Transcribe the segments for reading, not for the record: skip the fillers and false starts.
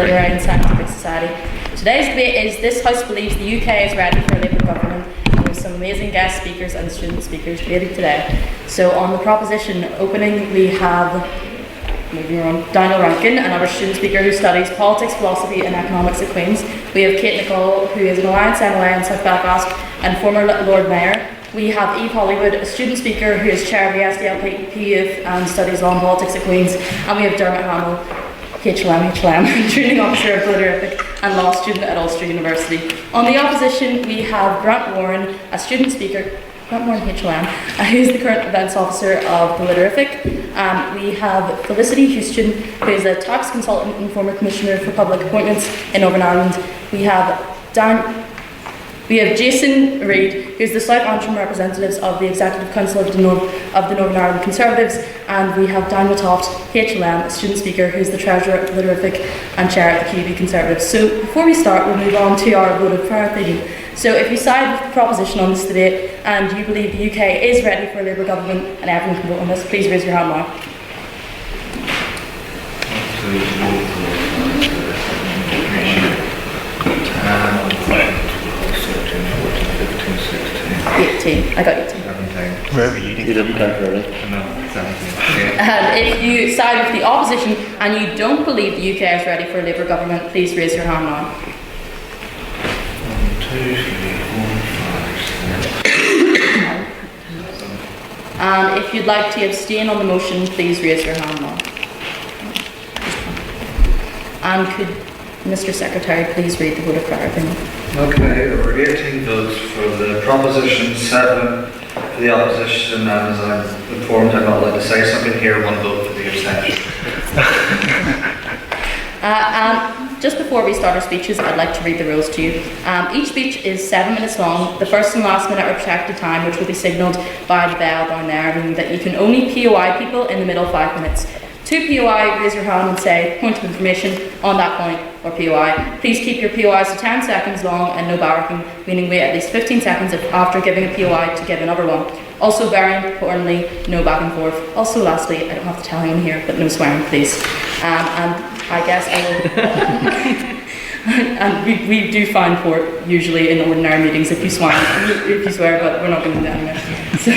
literary and scientific society. Today's debate is "This House believes the UK is ready for a Labour government." We have some amazing guest speakers and student speakers debating today. So on the proposition opening, we have Daniel Rankin, another student speaker who studies politics, philosophy and economics at Queen's. We have Kate Nicole, who is an Alliance MLA in South Belfast and former Lord Mayor. We have Eve Hollywood, a student speaker who is chair of the SDLP Youth and studies law and politics at Queen's. And we have Dermot Hamill, HLM, training officer of Literific and law student at Ulster University. On the opposition, we have Grant Warren, a student speaker, Grant Warren HLM, who's the current events officer of the Literific. We have Felicity Houston, who is a tax consultant and former commissioner for public appointments in Northern Ireland. We have Jason Reid, who is the South Antrim representatives of the Executive Council of the Northern Ireland Conservatives, and we have Daniel Toft, HLM, a student speaker who is the treasurer of Literific and chair of the QB Conservatives. So before we start, we'll move on to our vote of prayer theme. So if you side with the proposition on this debate and you believe the UK is ready for a Labour government and everyone can vote on this, please raise your hand now. I got 18. Wherever you didn't count really. No, 17. And if you side with the opposition and you don't believe the UK is ready for a Labour government, please raise your hand now. 1, 2, 3, 4, 5, 6. And if you'd like to abstain on the motion, please raise your hand now. And could Mr. Secretary please read the vote of prayer thing? Okay, there were 18 votes for the proposition, 7 for the opposition, and as I'm informed, I'm not allowed to say something here, 1 vote for the abstention. And just before we start our speeches, I'd like to read the rules to you. Each speech is 7 minutes long. The first and last minute are protected time, which will be signalled by the bell down there, meaning that you can only POI people in the middle 5 minutes. To POI, raise your hand and say point of information on that point or POI. Please keep your POIs to 10 seconds long and no barracking, meaning wait at least 15 seconds after giving a POI to give another one. Also, very importantly, no back and forth. Also, lastly, I don't have to tell anyone here, but no swearing, please. And I guess I will. And we do fine court usually in ordinary meetings if you swear, but we're not going to do that anyway. So,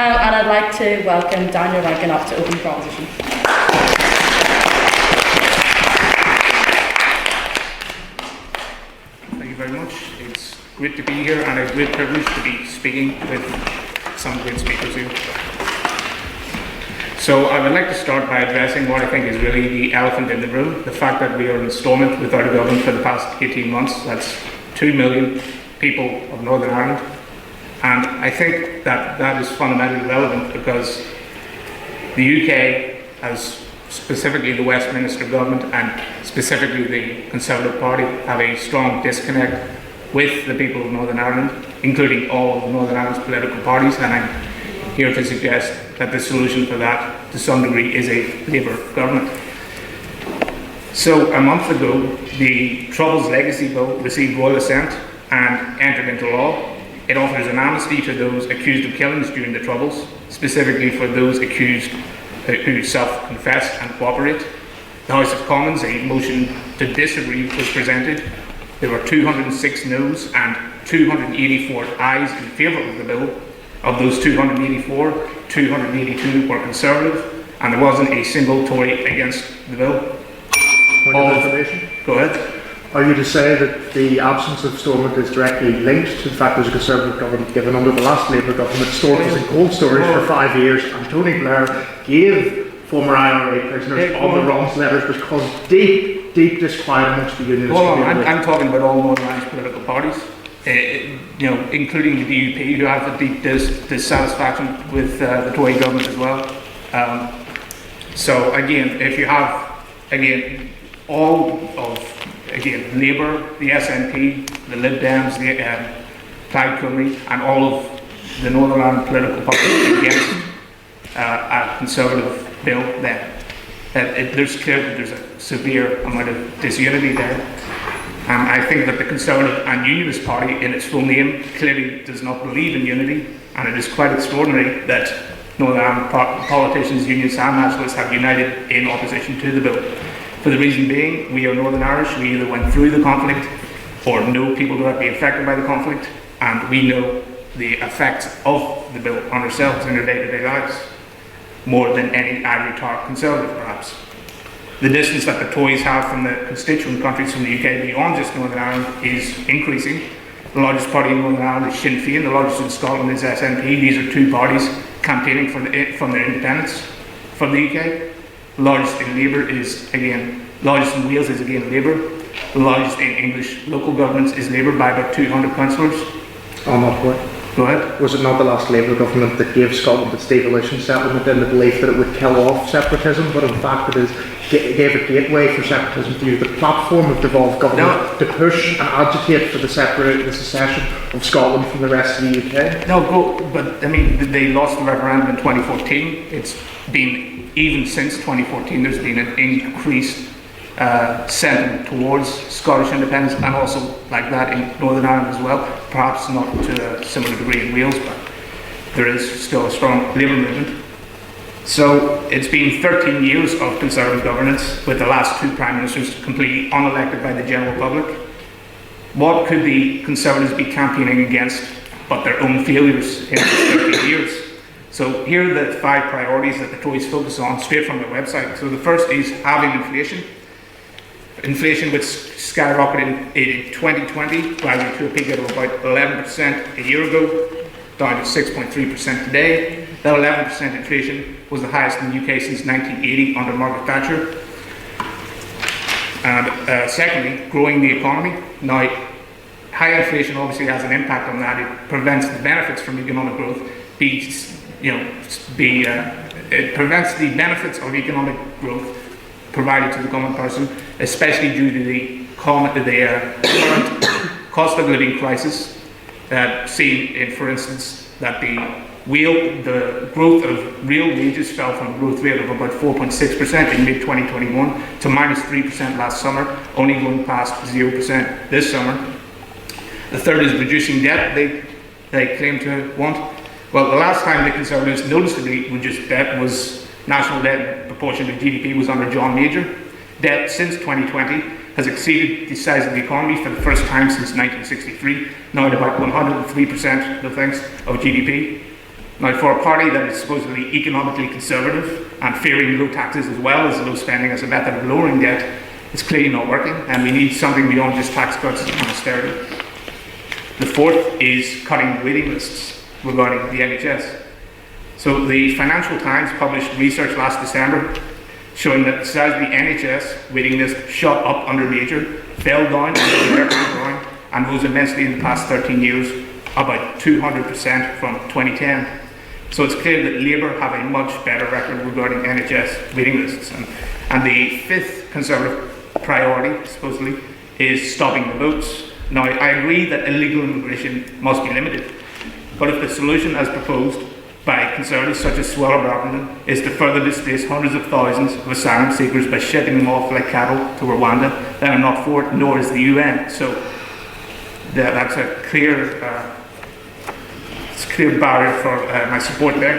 and I'd like to welcome Daniel Rankin up to open the proposition. Thank you very much. It's great to be here and a great privilege to be speaking with some great speakers here. So I would like to start by addressing what I think is really the elephant in the room, the fact that we are in Stormont without a government for the past 18 months. That's 2 million people of Northern Ireland. And I think that that is fundamentally relevant because the UK, as specifically the Westminster government and specifically the Conservative Party, have a strong disconnect with the people of Northern Ireland, including all of Northern Ireland's political parties, and I'm here to suggest that the solution for that, to some degree, is a Labour government. So a month ago, the Troubles Legacy Bill received royal assent and entered into law. It offers an amnesty to those accused of killings during the Troubles, specifically for those accused who self-confess and cooperate. The House of Commons, a motion to disagree was presented. There were 206 noes and 284 ayes in favour of the bill. Of those 284, 282 were Conservative, and there wasn't a single Tory against the bill. Point of information? Go ahead. Are you to say that the absence of Stormont is directly linked to the fact there's a Conservative government, given under the last Labour government, Stormont was in cold storage for 5 years, and Tony Blair gave former IRA prisoners on the wrongs letters, which caused deep disquiet amongst the unionists? Hold on, I'm talking about all Northern Irish political parties, including the DUP, who have a deep dissatisfaction with the Tory government as well. So again, if you have all of Labour, the SNP, the Lib Dems, the Plaid Cymru, and all of the Northern Ireland political parties against a Conservative bill, then there's clear that there's a severe amount of disunity there. I think that the Conservative and Unionist Party, in its full name, clearly does not believe in unity, and it is quite extraordinary that Northern Ireland politicians, unionists and nationalists have united in opposition to the bill. For the reason being, we are Northern Irish, we either went through the conflict or know people directly affected by the conflict, and we know the effects of the bill on ourselves in our day-to-day lives, more than any ivory tower conservative perhaps. The distance that the Tories have from the constituent countries from the UK beyond just Northern Ireland is increasing. The largest party in Northern Ireland is Sinn Féin, the largest in Scotland is SNP. These are two parties campaigning from their independence from the UK. The largest in Labour is again, largest in Wales is again Labour. The largest in English local governments is Labour by about 200 councillors. On that point, Go ahead. was it not the last Labour government that gave Scotland its devolution settlement in the belief that it would kill off separatism, but in fact it gave a gateway for separatism to use the platform of devolved government to push and agitate for the secession of Scotland from the rest of the UK? But I mean, they lost the referendum in 2014. It's been, even since 2014, there's been an increased sentiment towards Scottish independence, and also like that in Northern Ireland as well. Perhaps not to a similar degree in Wales, but there is still a strong Labour movement. So it's been 13 years of Conservative governance, with the last two Prime Ministers completely unelected by the general public. What could the Conservatives be campaigning against but their own failures in these 13 years? So here are the 5 priorities that the Tories focus on, straight from their website. So the first is halving inflation. Inflation, which skyrocketed in 2020, rising to a peak of about 11% a year ago, down to 6.3% today. That 11% inflation was the highest in the UK since 1980 under Margaret Thatcher. And secondly, growing the economy. Now, high inflation obviously has an impact on that. It prevents the benefits from economic growth. It prevents the benefits of economic growth provided to the common person, especially due to the current cost of living crisis, seen in, for instance, that the growth of real wages fell from a growth rate of about 4.6% in mid-2021 to minus 3% last summer, only going past 0% this summer. The third is reducing debt they claim to want. Well, the last time the Conservatives noticeably reduced debt was national debt in proportion to GDP was under John Major. Debt since 2020 has exceeded the size of the economy for the first time since 1963, now at about 103% of GDP. Now, for a party that is supposedly economically conservative and fearing low taxes as well as low spending as a method of lowering debt, it's clearly not working, and we need something beyond just tax cuts and austerity. The fourth is cutting waiting lists regarding the NHS. So the Financial Times published research last December showing that the size of the NHS waiting list shot up under Major, fell down under Brown, and rose immensely in the past 13 years, about 200% from 2010. So it's clear that Labour have a much better record regarding NHS waiting lists. And the fifth Conservative priority, supposedly, is stopping the votes. Now, I agree that illegal immigration must be limited, but if the solution as proposed by Conservatives such as Swallow Barton is to further displace hundreds of thousands of asylum seekers by shipping them off like cattle to Rwanda, then I'm not for it, nor is the UN. So that's a clear barrier for my support there.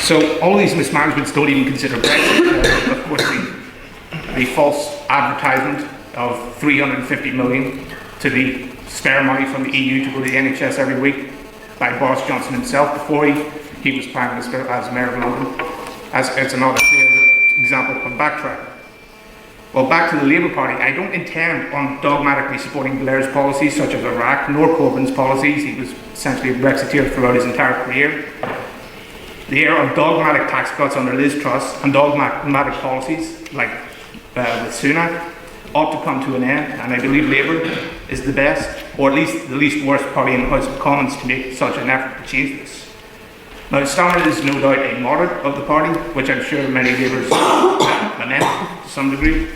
So all these mismanagements don't even consider Brexit. Of course, the false advertisement of 350 million to the spare money from the EU to go to the NHS every week by Boris Johnson himself before he was Prime Minister as Mayor of London. It's another clear example of backtrack. Well, back to the Labour Party. I don't intend on dogmatically supporting Blair's policies such as Iraq, nor Corbyn's policies. He was essentially a Brexiteer throughout his entire career. The era of dogmatic tax cuts under Liz Truss and dogmatic policies like with Sunak ought to come to an end, and I believe Labour is the best, or at least the least worst party in the House of Commons to make such an effort to change this. Now, Stormont is no doubt a moderate of the party, which I'm sure many Labourers lament to some degree,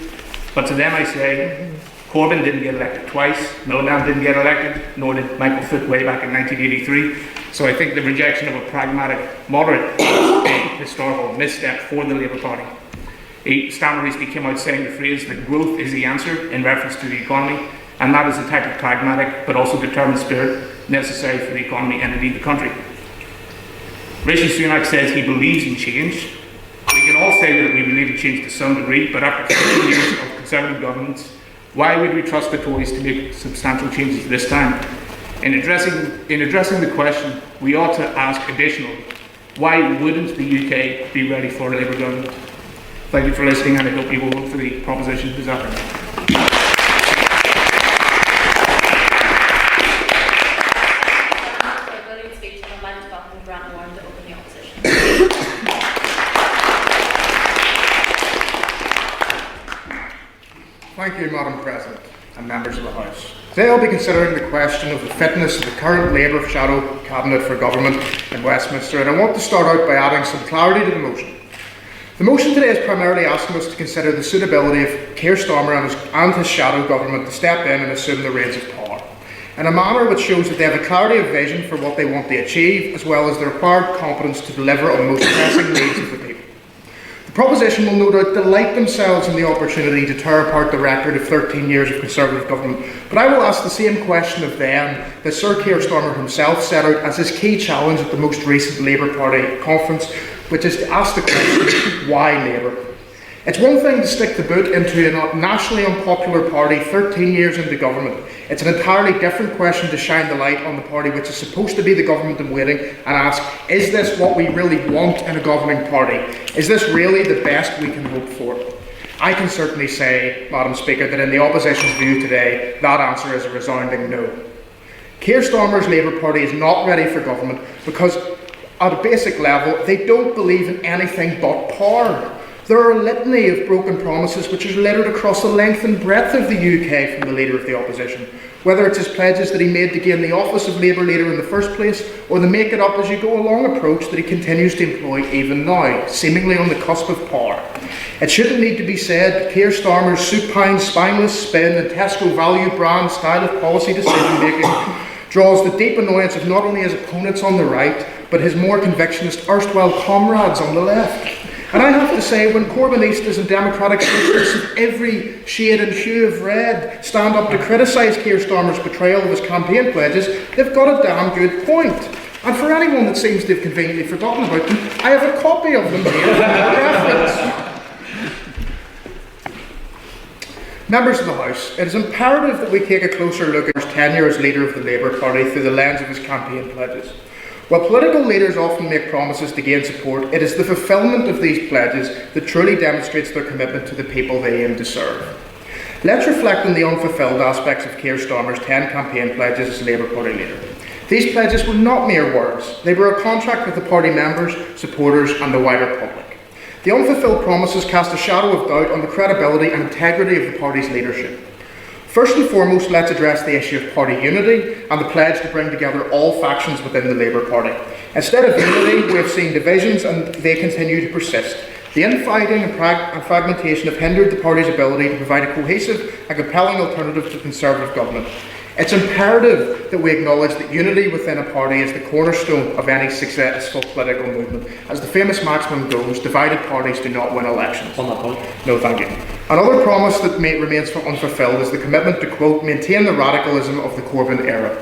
but to them I say, Corbyn didn't get elected twice, Miliband didn't get elected, nor did Michael Foot way back in 1983, so I think the rejection of a pragmatic moderate is a historical misstep for the Labour Party. Stormont recently came out saying the phrase that growth is the answer in reference to the economy, and that is the type of pragmatic but also determined spirit necessary for the economy and indeed the country. Rishi Sunak says he believes in change, We can all say that we believe in change to some degree, but after 15 years of Conservative governments, why would we trust the Tories to make substantial changes this time? In addressing the question, we ought to ask additionally, why wouldn't the UK be ready for a Labour government? Thank you for listening, and I hope you will vote for the proposition this afternoon. Thank you, Madam President and members of the House. Today I'll be considering the question of the fitness of the current Labour shadow cabinet for government in Westminster, and I want to start out by adding some clarity to the motion. The motion today is primarily asking us to consider the suitability of Keir Starmer and his shadow government to step in and assume the reins of power in a manner which shows that they have a clarity of vision for what they want to achieve, as well as the required competence to deliver on the most pressing needs of the people. The proposition will no doubt delight themselves in the opportunity to tear apart the record of 13 years of Conservative government, but I will ask the same question of them that Sir Keir Starmer himself set out as his key challenge at the most recent Labour Party conference, which is to ask the question, why Labour? It's one thing to stick the boot into a nationally unpopular party 13 years into government. It's an entirely different question to shine the light on the party which is supposed to be the government in waiting and ask, is this what we really want in a governing party? Is this really the best we can hope for? I can certainly say, Madam Speaker, that in the opposition's view today, that answer is a resounding no. Keir Starmer's Labour Party is not ready for government because, at a basic level, they don't believe in anything but power. There are a litany of broken promises which are littered across the length and breadth of the UK from the Leader of the Opposition, whether it's his pledges that he made to gain the office of Labour Leader in the first place, or the make it up as you go along approach that he continues to employ even now, seemingly on the cusp of power. It shouldn't need to be said that Keir Starmer's supine, spineless spin and Tesco value brand style of policy decision making draws the deep annoyance of not only his opponents on the right, but his more convictionist erstwhile comrades on the left. And I have to say, when Corbynistas and Democratic Socialists of every shade and hue of red stand up to criticise Keir Starmer's betrayal of his campaign pledges, they've got a damn good point. And for anyone that seems to have conveniently forgotten about them, I have a copy of them here for reference. Members of the House, it is imperative that we take a closer look at his tenure as leader of the Labour Party through the lens of his campaign pledges. While political leaders often make promises to gain support, it is the fulfilment of these pledges that truly demonstrates their commitment to the people they aim to serve. Let's reflect on the unfulfilled aspects of Keir Starmer's 10 campaign pledges as Labour Party leader. These pledges were not mere words, they were a contract with the party members, supporters and the wider public. The unfulfilled promises cast a shadow of doubt on the credibility and integrity of the party's leadership. First and foremost, let's address the issue of party unity and the pledge to bring together all factions within the Labour Party. Instead of unity, we have seen divisions and they continue to persist. The infighting and fragmentation have hindered the party's ability to provide a cohesive and compelling alternative to Conservative government. It's imperative that we acknowledge that unity within a party is the cornerstone of any successful political movement. As the famous maxim goes, divided parties do not win elections. On that point. No, thank you. Another promise that remains unfulfilled is the commitment to, quote, maintain the radicalism of the Corbyn era.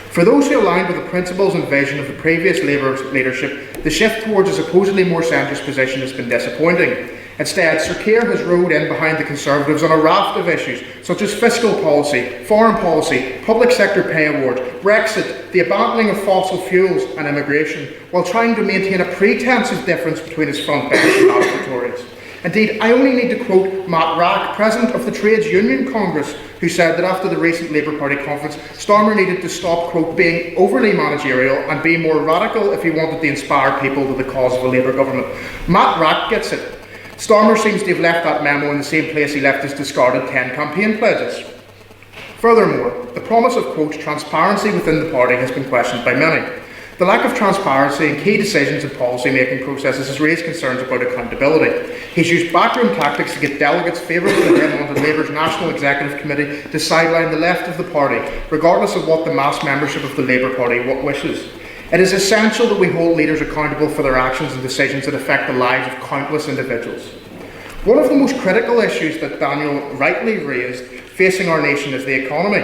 For those who aligned with the principles and vision of the previous Labour leadership, the shift towards a supposedly more centrist position has been disappointing. Instead, Sir Keir has rode in behind the Conservatives on a raft of issues such as fiscal policy, foreign policy, public sector pay awards, Brexit, the abandoning of fossil fuels and immigration, while trying to maintain a pretence of difference between his front bench and that of the Tories. Indeed, I only need to quote Matt Rack, President of the Trades Union Congress, who said that after the recent Labour Party conference, Starmer needed to stop, quote, being overly managerial and be more radical if he wanted to inspire people to the cause of a Labour government. Matt Rack gets it. Starmer seems to have left that memo in the same place he left his discarded 10 campaign pledges. Furthermore, the promise of, quote, transparency within the party has been questioned by many. The lack of transparency in key decisions and policy-making processes has raised concerns about accountability. He's used backroom tactics to get delegates favourable to him onto Labour's National Executive Committee to sideline the left of the party, regardless of what the mass membership of the Labour Party wishes. It is essential that we hold leaders accountable for their actions and decisions that affect the lives of countless individuals. One of the most critical issues that Daniel rightly raised facing our nation is the economy.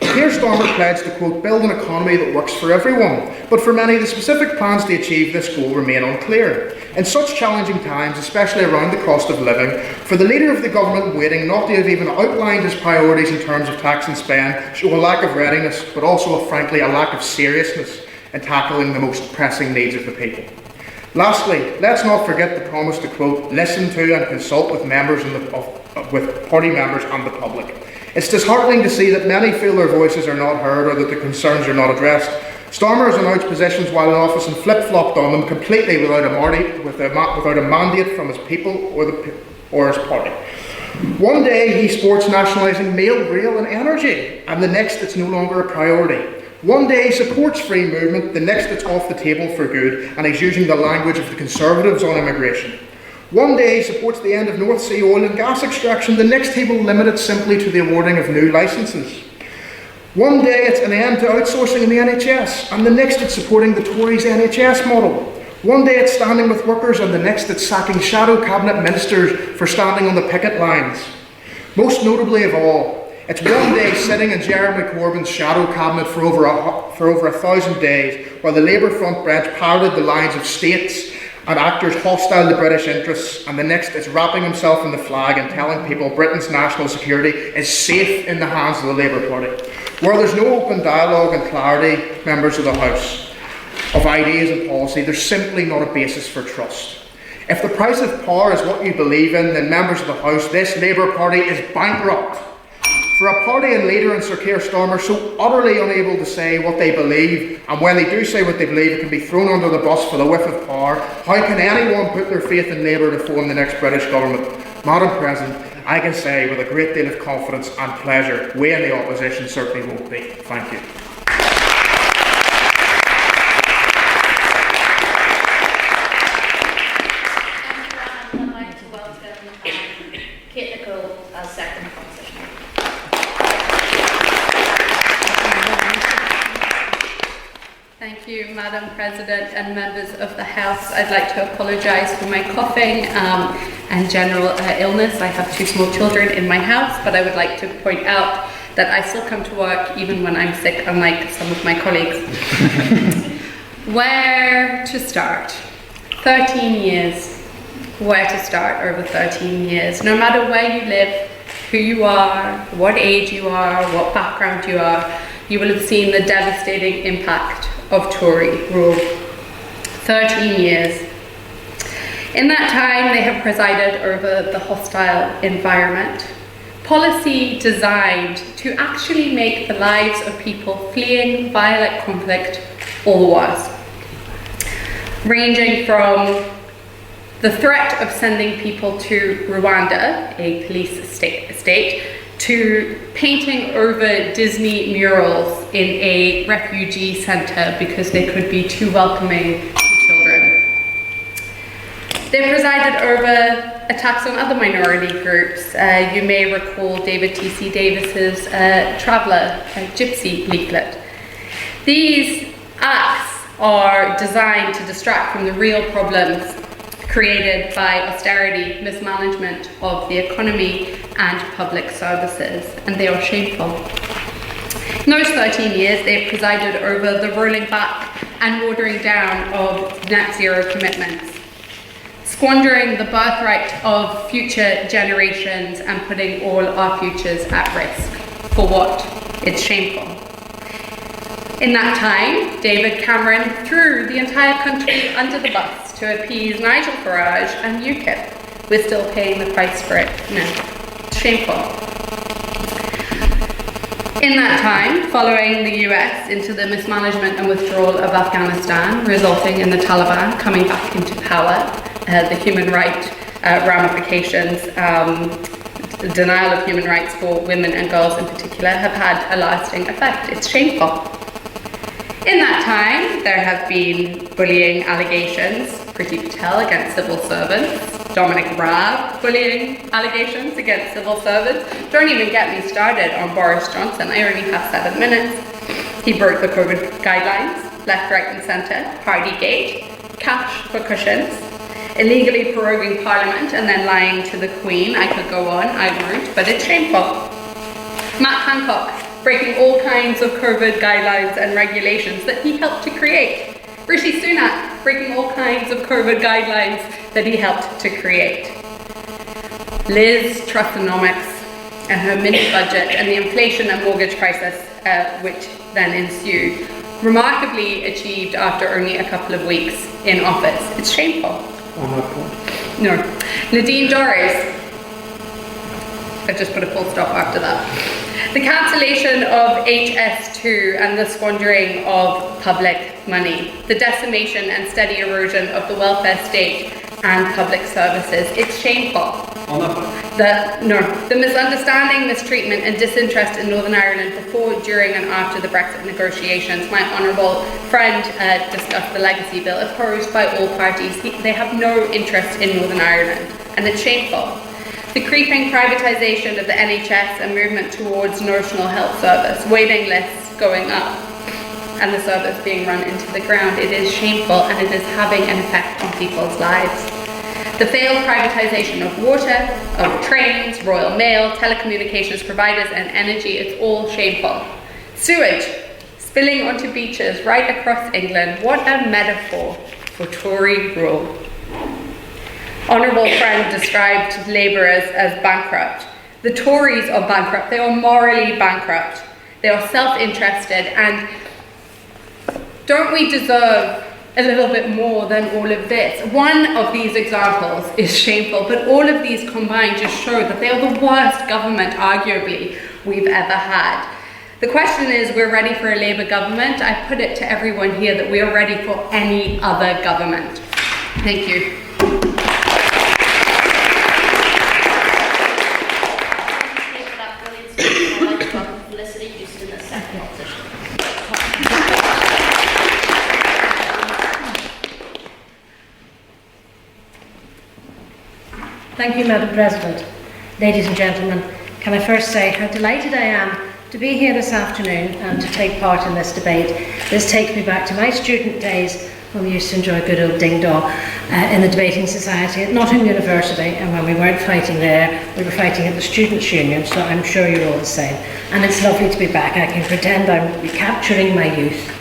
Keir Starmer pledged to, quote, build an economy that works for everyone, but for many the specific plans to achieve this goal remain unclear. In such challenging times, especially around the cost of living, for the leader of the government waiting not to have even outlined his priorities in terms of tax and spend show a lack of readiness, but also, frankly, a lack of seriousness in tackling the most pressing needs of the people. Lastly, let's not forget the promise to, quote, listen to and consult with with party members and the public. It's disheartening to see that many feel their voices are not heard or that their concerns are not addressed. Starmer has announced positions while in office and flip-flopped on them completely without a mandate from his people or his party. One day he sports nationalising mail, rail and energy, and the next it's no longer a priority. One day he supports free movement, the next it's off the table for good, and he's using the language of the Conservatives on immigration. One day he supports the end of North Sea oil and gas extraction, the next he will limit it simply to the awarding of new licences. One day it's an end to outsourcing in the NHS, and the next it's supporting the Tories' NHS model. One day it's standing with workers, and the next it's sacking shadow cabinet ministers for standing on the picket lines. Most notably of all, it's one day sitting in Jeremy Corbyn's shadow cabinet for over 1,000 days, while the Labour front bench parroted the lines of states and actors hostile to British interests, and the next is wrapping himself in the flag and telling people Britain's national security is safe in the hands of the Labour Party. Where there's no open dialogue and clarity, members of the House, of ideas and policy, there's simply not a basis for trust. If the price of power is what you believe in, then members of the House, this Labour Party is bankrupt. For a party and leader in Sir Keir Starmer so utterly unable to say what they believe, and when they do say what they believe, it can be thrown under the bus for the whiff of power, how can anyone put their faith in Labour to form the next British government? Madam President, I can say with a great deal of confidence and pleasure, we in the opposition certainly won't be. Thank you. I'd like to welcome Kate Nicole as second proposition. Thank you, Madam President and members of the House. I'd like to apologise for my coughing and general illness. I have 2 small children in my house, but I would like to point out that I still come to work even when I'm sick, unlike some of my colleagues. Where to start? 13 years. Where to start over 13 years? No matter where you live, who you are, what age you are, what background you are, you will have seen the devastating impact of Tory rule. 13 years. In that time, they have presided over the hostile environment. Policy designed to actually make the lives of people fleeing violent conflict all the worse. Ranging from the threat of sending people to Rwanda, a police state, to painting over Disney murals in a refugee centre because they could be too welcoming to children. They presided over attacks on other minority groups. You may recall David T.C. Davis's Traveller Gypsy leaflet. These acts are designed to distract from the real problems created by austerity, mismanagement of the economy and public services, and they are shameful. In those 13 years, they've presided over the rolling back and watering down of net zero commitments, squandering the birthright of future generations and putting all our futures at risk. For what? It's shameful. In that time, David Cameron threw the entire country under the bus to appease Nigel Farage and UKIP. We're still paying the price for it now. It's shameful. In that time, following the US into the mismanagement and withdrawal of Afghanistan, resulting in the Taliban coming back into power, the human rights ramifications, denial of human rights for women and girls in particular, have had a lasting effect. It's shameful. In that time, there have been bullying allegations, Priti Patel against civil servants, Dominic Raab bullying allegations against civil servants. Don't even get me started on Boris Johnson. I only have 7 minutes. He broke the COVID guidelines, left, right and centre, Partygate, cash for cushions, illegally proroguing Parliament and then lying to the Queen. I could go on, I won't, but it's shameful. Matt Hancock, breaking all kinds of COVID guidelines and regulations that he helped to create. Rishi Sunak, breaking all kinds of COVID guidelines that he helped to create. Liz Trustonomics and her mini budget and the inflation and mortgage crisis which then ensued, remarkably achieved after only a couple of weeks in office. It's shameful. On that point. No. Nadine Dorries, I just put a full stop after that. The cancellation of HS2 and the squandering of public money, the decimation and steady erosion of the welfare state and public services. It's shameful. On that point. The misunderstanding, mistreatment and disinterest in Northern Ireland before, during and after the Brexit negotiations. My honourable friend discussed the legacy bill opposed by all parties. They have no interest in Northern Ireland, and it's shameful. The creeping privatisation of the NHS and movement towards National Health Service, waiting lists going up and the service being run into the ground. It is shameful and it is having an effect on people's lives. The failed privatisation of water, of trains, Royal Mail, telecommunications providers and energy, it's all shameful. Sewage, spilling onto beaches right across England. What a metaphor for Tory rule. Honourable friend described Labour as bankrupt. The Tories are bankrupt. They are morally bankrupt. They are self-interested, and don't we deserve a little bit more than all of this? One of these examples is shameful, but all of these combined just show that they are the worst government, arguably, we've ever had. The question is, we're ready for a Labour government. I put it to everyone here that we are ready for any other government. Thank you. Thank you, Madam President. Ladies and gentlemen, can I first say how delighted I am to be here this afternoon and to take part in this debate. This takes me back to my student days when we used to enjoy good old ding-dong in the debating society at Nottingham University, and when we weren't fighting there, we were fighting at the Students' Union, so I'm sure you're all the same. And it's lovely to be back. I can pretend I'm recapturing my youth.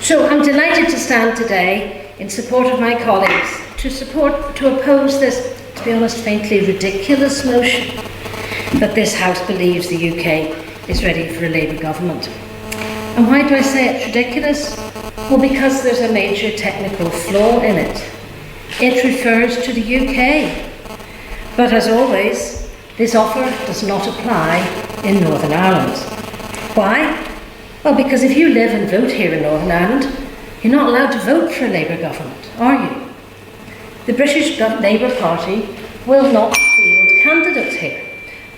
So I'm delighted to stand today in support of my colleagues to oppose this, to be honest, faintly ridiculous notion that this House believes the UK is ready for a Labour government. And why do I say it's ridiculous? Well, because there's a major technical flaw in it. It refers to the UK. But as always, this offer does not apply in Northern Ireland. Why? Well, because if you live and vote here in Northern Ireland, you're not allowed to vote for a Labour government, are you? The British Labour Party will not field candidates here,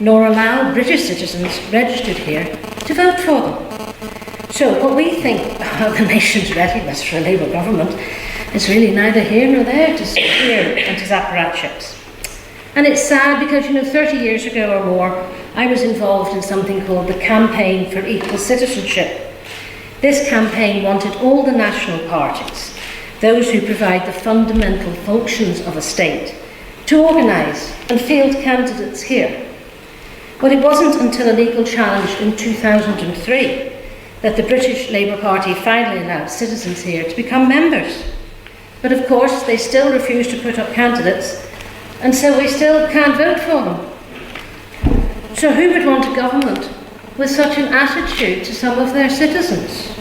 nor allow British citizens registered here to vote for them. So what we think of the nation's readiness for a Labour government is really neither here nor there to hear and his apparatchiks. And it's sad because, 30 years ago or more, I was involved in something called the Campaign for Equal Citizenship. This campaign wanted all the national parties, those who provide the fundamental functions of a state, to organise and field candidates here. But it wasn't until a legal challenge in 2003 that the British Labour Party finally allowed citizens here to become members. But of course, they still refuse to put up candidates, and so we still can't vote for them. So who would want a government with such an attitude to some of their citizens?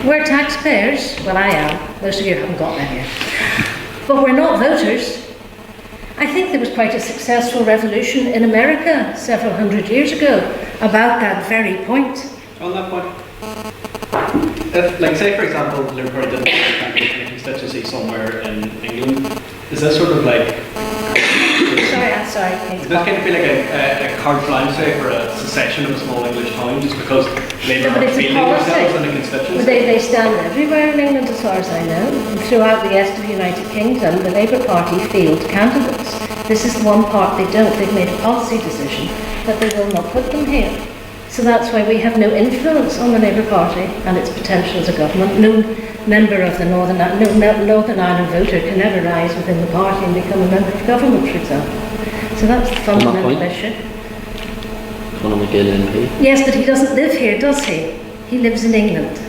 We're taxpayers. Well, I am. Most of you haven't got that yet. But we're not voters. I think there was quite a successful revolution in America several hundred years ago about that very point. On that point, if, say for example, Liverpool didn't have a constituency somewhere in England, is this sort of like... Sorry, Does this kind of feel like a carte blanche, say, for a secession of a small English town just because Labour are fielding themselves in the constituency? Well, they stand everywhere in England as far as I know. And throughout the rest of the United Kingdom, the Labour Party field candidates. This is the one part they don't. They've made a policy decision that they will not put them here. So that's why we have no influence on the Labour Party and its potential as a government. No member of the Northern Ireland voter can ever rise within the party and become a member of government, for example. So that's the fundamental issue. Conor McGill MP. Yes, but he doesn't live here, does he? He lives in England.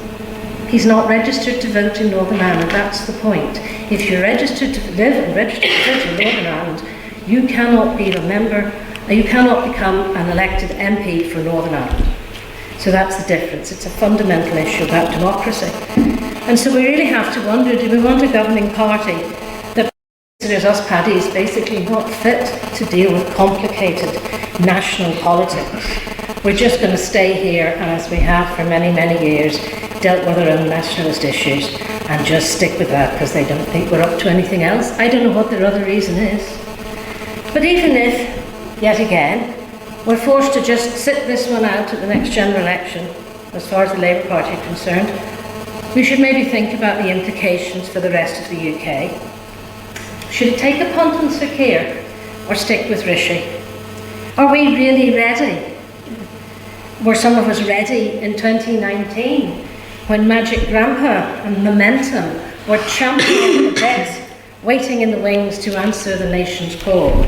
He's not registered to vote in Northern Ireland, that's the point. If you're registered to live and registered to vote in Northern Ireland, you cannot be a member, you cannot become an elected MP for Northern Ireland. So that's the difference. It's a fundamental issue about democracy. And so we really have to wonder, do we want a governing party that considers us Paddies basically not fit to deal with complicated national politics? We're just going to stay here, as we have for many, many years, dealt with our own nationalist issues and just stick with that because they don't think we're up to anything else. I don't know what their other reason is. But even if, yet again, we're forced to just sit this one out at the next general election, as far as the Labour Party is concerned, we should maybe think about the implications for the rest of the UK. Should it take a punt on Sir Keir or stick with Rishi? Are we really ready? Were some of us ready in 2019 when Magic Grandpa and Momentum were championing the desk, waiting in the wings to answer the nation's call?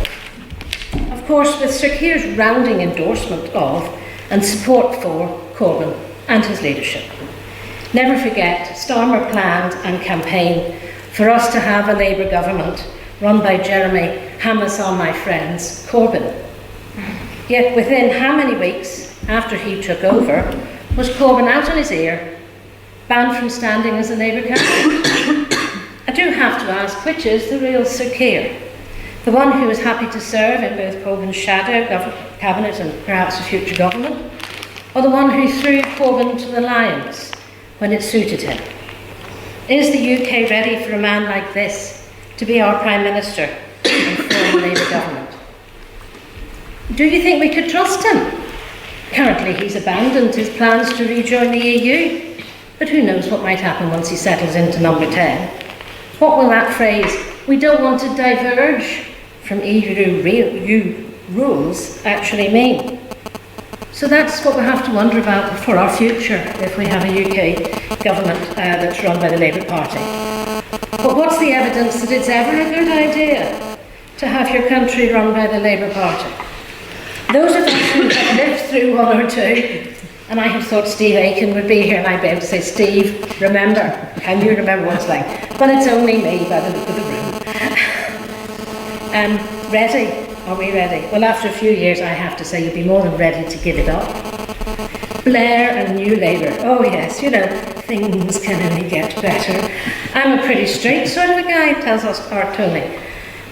Of course, with Sir Keir's rounding endorsement of and support for Corbyn and his leadership. Never forget, Starmer planned and campaigned for us to have a Labour government run by Jeremy Hamas on my friends, Corbyn. Yet within how many weeks after he took over, was Corbyn out on his ear, banned from standing as a Labour candidate? I do have to ask, which is the real Sir Keir? The one who is happy to serve in both Corbyn's shadow cabinet and perhaps a future government, or the one who threw Corbyn to the lions when it suited him? Is the UK ready for a man like this to be our Prime Minister and form a Labour government? Do you think we could trust him? Currently he's abandoned his plans to rejoin the EU, but who knows what might happen once he settles into number 10. What will that phrase, "we don't want to diverge from EU rules," actually mean? So that's what we have to wonder about for our future if we have a UK government that's run by the Labour Party. But what's the evidence that it's ever a good idea to have your country run by the Labour Party? Those of us who have lived through one or two, and I have thought Steve Aiken would be here and I'd be able to say, Steve, remember, can you remember what it's like? But it's only me by the look of the room. Ready? Are we ready? Well, after a few years, I have to say you'll be more than ready to give it up. Blair and New Labour. Oh yes, you know, things can only get better. I'm a pretty straight sort of a guy, tells us our Tony.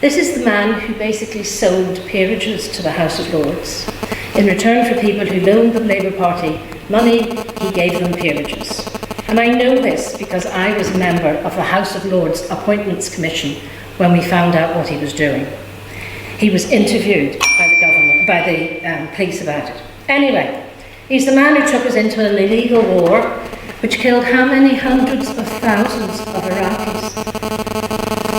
This is the man who basically sold peerages to the House of Lords. In return for people who loaned the Labour Party money, he gave them peerages. And I know this because I was a member of the House of Lords Appointments Commission when we found out what he was doing. He was interviewed by the government, by the police about it. Anyway, he's the man who took us into an illegal war which killed how many hundreds of thousands of Iraqis.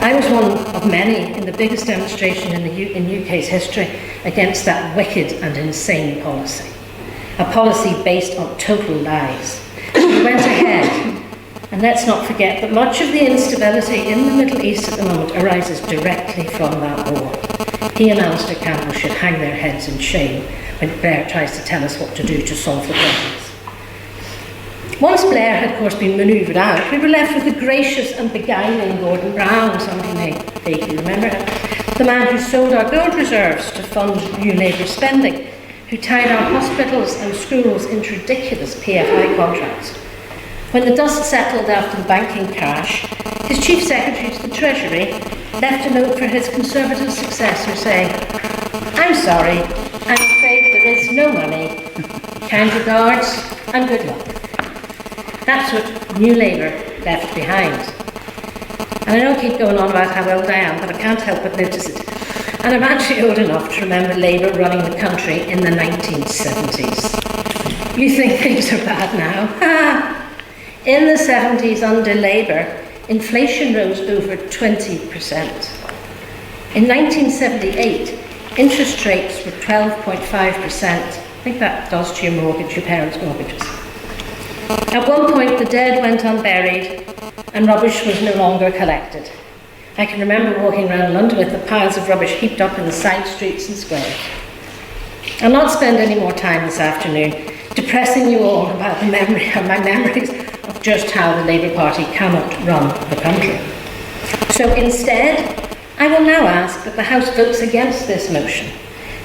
I was one of many in the biggest demonstration in UK's history against that wicked and insane policy. A policy based on total lies. He went ahead, and let's not forget that much of the instability in the Middle East at the moment arises directly from that war. He and Alistair Campbell should hang their heads in shame when Blair tries to tell us what to do to solve the problems. Once Blair had, of course, been manoeuvred out, we were left with the gracious and beguiling Gordon Brown, somebody may vaguely remember him, the man who sold our gold reserves to fund new Labour spending, who tied our hospitals and schools into ridiculous PFI contracts. When the dust settled after the banking crash, his chief secretary to the Treasury left a note for his Conservative successor saying, "I'm sorry, I'm afraid there is no money. Kind regards and good luck." That's what New Labour left behind. And I don't keep going on about how old I am, but I can't help but notice it. And I'm actually old enough to remember Labour running the country in the 1970s. You think things are bad now? In the 70s under Labour, inflation rose over 20%. In 1978, interest rates were 12.5%. I think that does to your mortgage, your parents' mortgages. At one point, the dead went unburied and rubbish was no longer collected. I can remember walking around London with the piles of rubbish heaped up in the side streets and squares. I'll not spend any more time this afternoon depressing you all about my memories of just how the Labour Party cannot run the country. So instead, I will now ask that the House votes against this motion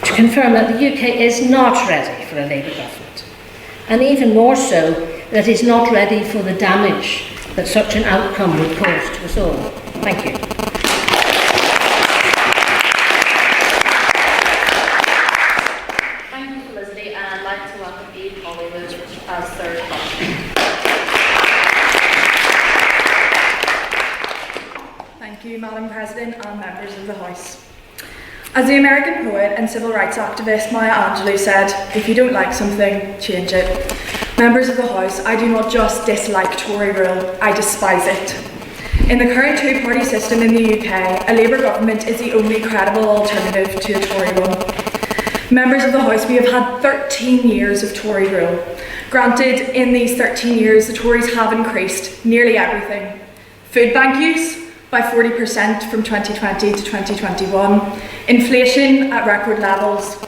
to confirm that the UK is not ready for a Labour government, and even more so, that it is not ready for the damage that such an outcome would cause to us all. Thank you. Thank you, Felicity, and I'd like to welcome Eve Hollywood as third question. Thank you, Madam President and members of the House. As the American poet and civil rights activist Maya Angelou said, if you don't like something, change it. Members of the House, I do not just dislike Tory rule, I despise it. In the current two-party system in the UK, a Labour government is the only credible alternative to a Tory one. Members of the House, we have had 13 years of Tory rule. Granted, in these 13 years, the Tories have increased nearly everything. Food bank use by 40% from 2020 to 2021. Inflation at record levels.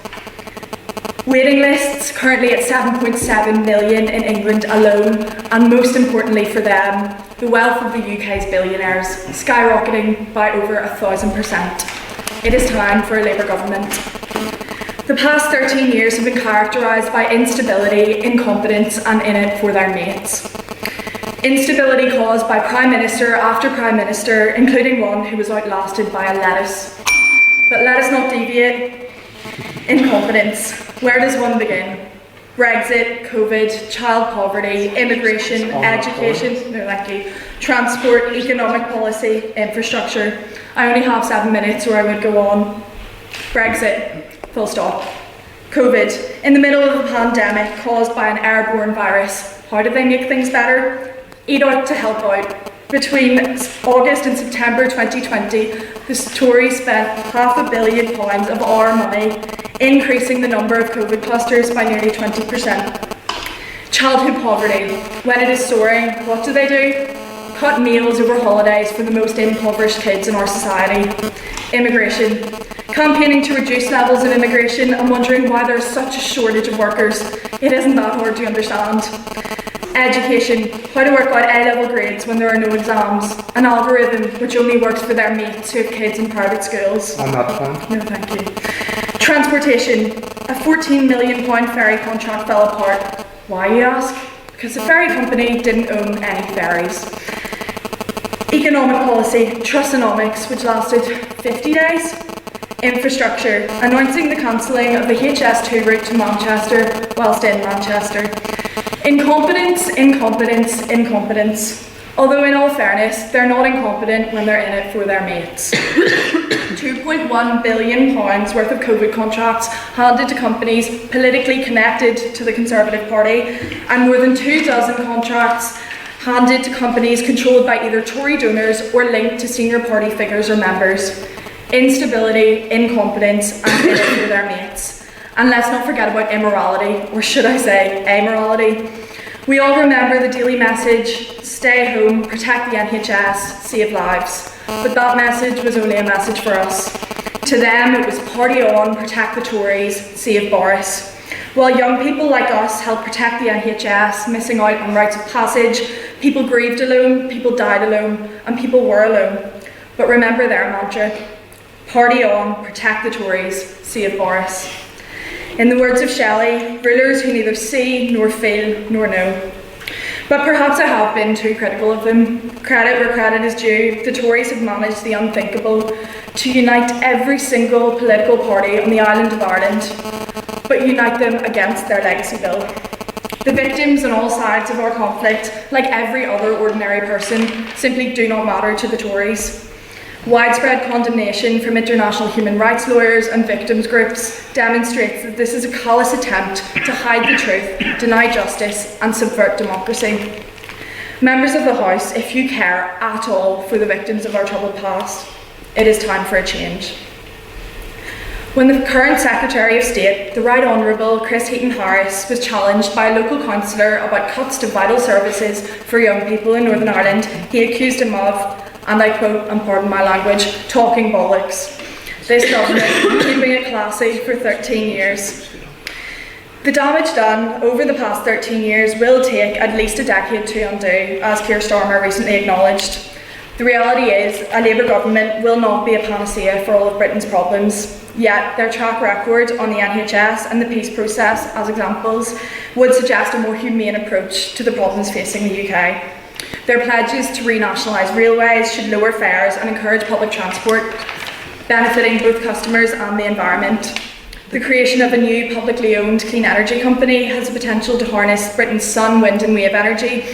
Waiting lists currently at 7.7 million in England alone, and most importantly for them, the wealth of the UK's billionaires skyrocketing by over 1,000%. It is time for a Labour government. The past 13 years have been characterised by instability, incompetence, and in it for their mates. Instability caused by Prime Minister after Prime Minister, including one who was outlasted by a lettuce. But let us not deviate. Incompetence. Where does one begin? Brexit, COVID, child poverty, immigration, education, no thank you, transport, economic policy, infrastructure. I only have 7 minutes or I would go on. Brexit, full stop. COVID, in the middle of a pandemic caused by an airborne virus. How did they make things better? Eat out to help out. Between August and September 2020, the Tories spent £500 million of our money, increasing the number of COVID clusters by nearly 20%. Childhood poverty. When it is soaring, what do? Cut meals over holidays for the most impoverished kids in our society. Immigration. Campaigning to reduce levels of immigration and wondering why there is such a shortage of workers. It isn't that hard to understand. Education, how to work out A-level grades when there are no exams. An algorithm which only works for their mates who have kids in private schools. On that point. No, thank you. Transportation, a £14 million ferry contract fell apart. Why, you ask? Because the ferry company didn't own any ferries. Economic policy, Trustonomics, which lasted 50 days. Infrastructure, announcing the cancelling of the HS2 route to Manchester whilst in Manchester. Incompetence, incompetence, incompetence. Although in all fairness, they're not incompetent when they're in it for their mates. £2.1 billion worth of COVID contracts handed to companies politically connected to the Conservative Party, and more than 24 contracts handed to companies controlled by either Tory donors or linked to senior party figures or members. Instability, incompetence, and in it for their mates. And let's not forget about immorality, or should I say, amorality. We all remember the daily message, stay home, protect the NHS, save lives. But that message was only a message for us. To them, it was party on, protect the Tories, save Boris. While young people like us helped protect the NHS, missing out on rites of passage, people grieved alone, people died alone, and people were alone. But remember their mantra, party on, protect the Tories, save Boris. In the words of Shelley, rulers who neither see, nor feel, nor know. But perhaps I have been too critical of them. Credit where credit is due, the Tories have managed the unthinkable, to unite every single political party on the island of Ireland, but unite them against their legacy bill. The victims on all sides of our conflict, like every other ordinary person, simply do not matter to the Tories. Widespread condemnation from international human rights lawyers and victims groups demonstrates that this is a callous attempt to hide the truth, deny justice, and subvert democracy. Members of the House, if you care at all for the victims of our troubled past, it is time for a change. When the current Secretary of State, the Right Honourable Chris Heaton-Harris, was challenged by a local councillor about cuts to vital services for young people in Northern Ireland, he accused him of, and I quote, and pardon my language, talking bollocks. This government, keeping it classy for 13 years. The damage done over the past 13 years will take at least a decade to undo, as Keir Starmer recently acknowledged. The reality is, a Labour government will not be a panacea for all of Britain's problems, yet their track record on the NHS and the peace process, as examples, would suggest a more humane approach to the problems facing the UK. Their pledges to renationalise railways should lower fares and encourage public transport, benefiting both customers and the environment. The creation of a new publicly owned clean energy company has the potential to harness Britain's sun, wind and wave energy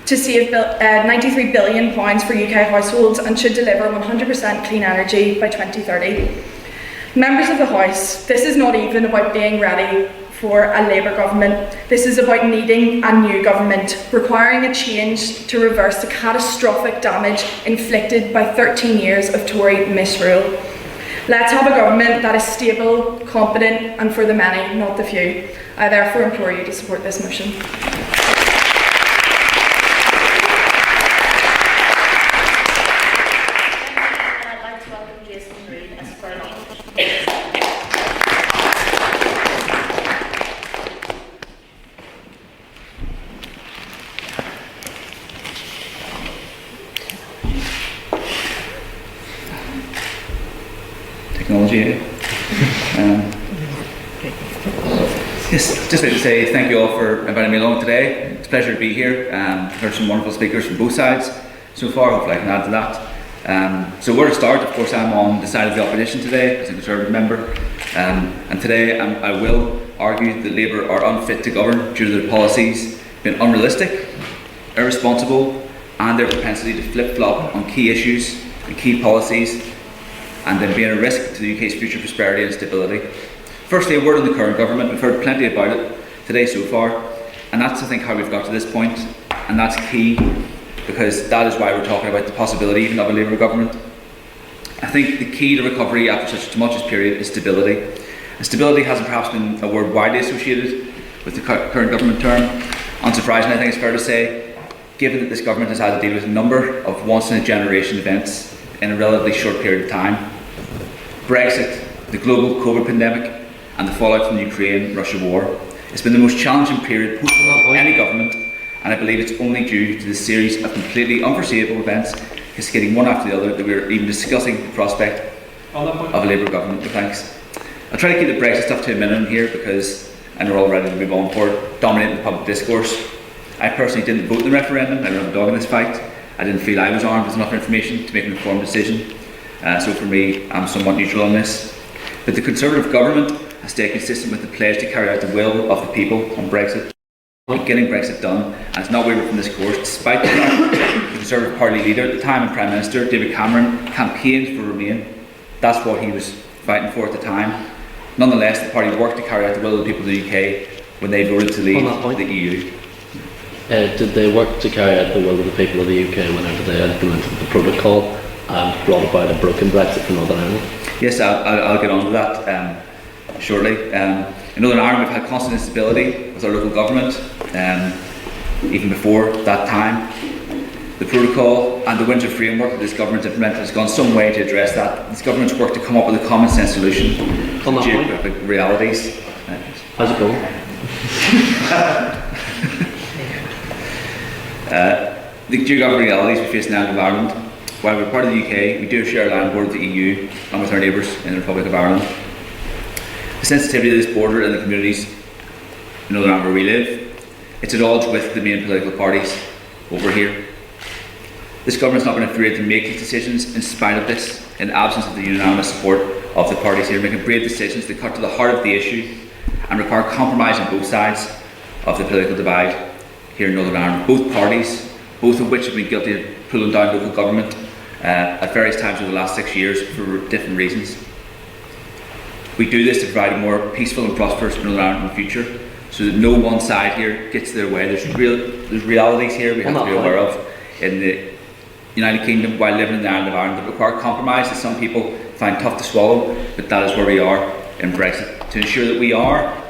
to save £93 billion for UK households and should deliver 100% clean energy by 2030. Members of the House, this is not even about being ready for a Labour government. This is about needing a new government, requiring a change to reverse the catastrophic damage inflicted by 13 years of Tory misrule. Let's have a government that is stable, competent and for the many, not the few. I therefore implore you to support this motion. Technology. Yes, just like to say thank you all for inviting me along today. It's a pleasure to be here. Heard some wonderful speakers from both sides so far. Hopefully I can add to that. So where to start? Of course, I'm on the side of the opposition today as a Conservative member, and today I will argue that Labour are unfit to govern due to their policies being unrealistic, irresponsible, and their propensity to flip-flop on key issues and key policies, and then being a risk to the UK's future prosperity and stability. Firstly, a word on the current government. We've heard plenty about it today so far, and that's, I think, how we've got to this point, and that's key, because that is why we're talking about the possibility even of a Labour government. I think the key to recovery after such a tumultuous period is stability. And stability hasn't perhaps been a word widely associated with the current government term. Unsurprisingly, I think it's fair to say, given that this government has had to deal with a number of once-in-a-generation events in a relatively short period of time. Brexit, the global COVID pandemic, and the fallout from the Ukraine-Russia war. It's been the most challenging period for any government, and I believe it's only due to the series of completely unforeseeable events cascading one after the other that we're even discussing the prospect of a Labour government. But thanks. I'll try to keep the Brexit stuff to a minimum here because I know we're all ready to move on for it, dominating the public discourse. I personally didn't vote in the referendum. I don't have a dog in this fight. I didn't feel I was armed with enough information to make an informed decision. So for me, I'm somewhat neutral on this. But the Conservative government has stayed consistent with the pledge to carry out the will of the people on Brexit, getting Brexit done, and it's not wavered from this course, despite the fact the Conservative Party leader at the time and Prime Minister, David Cameron, campaigned for Remain. That's what he was fighting for at the time. Nonetheless, the party worked to carry out the will of the people of the UK when they voted to leave the EU. Did they work to carry out the will of the people of the UK whenever they implemented the protocol and brought about a broken Brexit for Northern Ireland? Yes, I'll get on to that shortly. In Northern Ireland, we've had constant instability with our local government, even before that time. The protocol and the winter framework that this government implemented has gone some way to address that. This government's worked to come up with a common sense solution to geographic realities. How's it going? The geographic realities we face in the island of Ireland. While we're part of the UK, we do share a land border with the EU and with our neighbours in the Republic of Ireland. The sensitivity of this border and the communities in Northern Ireland where we live, it's at odds with the main political parties over here. This government's not been afraid to make these decisions in spite of this, in the absence of the unanimous support of the parties here, making brave decisions that cut to the heart of the issue and require compromise on both sides of the political divide here in Northern Ireland. Both parties, both of which have been guilty of pulling down local government at various times over the last 6 years for different reasons. We do this to provide a more peaceful and prosperous Northern Ireland in the future, so that no one side here gets their way. There's realities here we have to be aware of in the United Kingdom while living in the island of Ireland that require compromise that some people find tough to swallow, but that is where we are in Brexit. To ensure that we are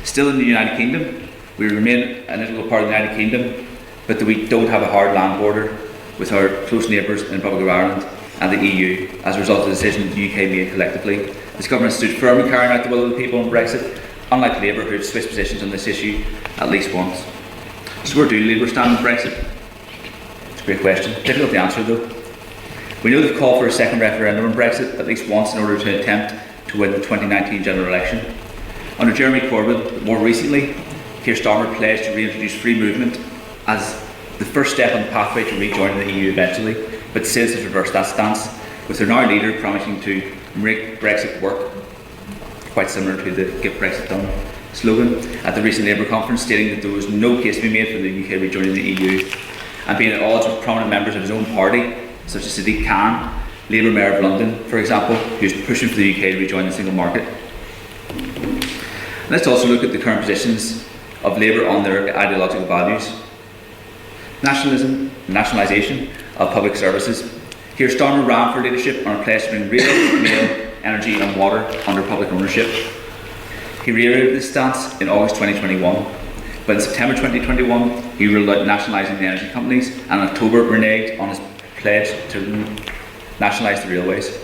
still in the United Kingdom, we remain an integral part of the United Kingdom, but that we don't have a hard land border with our close neighbours in the Republic of Ireland and the EU as a result of the decision the UK made collectively. This government stood firm in carrying out the will of the people on Brexit, unlike Labour, who have switched positions on this issue at least once. So where do Labour stand on Brexit? It's a great question. Difficult to answer though. We know they've called for a second referendum on Brexit at least once in order to attempt to win the 2019 general election. Under Jeremy Corbyn, but more recently, Keir Starmer pledged to reintroduce free movement as the first step on the pathway to rejoining the EU eventually, but since has reversed that stance, with their now leader promising to make Brexit work, quite similar to the Get Brexit Done slogan at the recent Labour conference, stating that there was no case to be made for the UK rejoining the EU, and being at odds with prominent members of his own party, such as Sadiq Khan, Labour Mayor of London, for example, who's pushing for the UK to rejoin the single market. Let's also look at the current positions of Labour on their ideological values. Nationalism and nationalisation of public services. Keir Starmer ran for leadership on a pledge to bring rail, mail, energy and water under public ownership. He reiterated this stance in August 2021, but in September 2021 he ruled out nationalising the energy companies, and in October reneged on his pledge to nationalise the railways.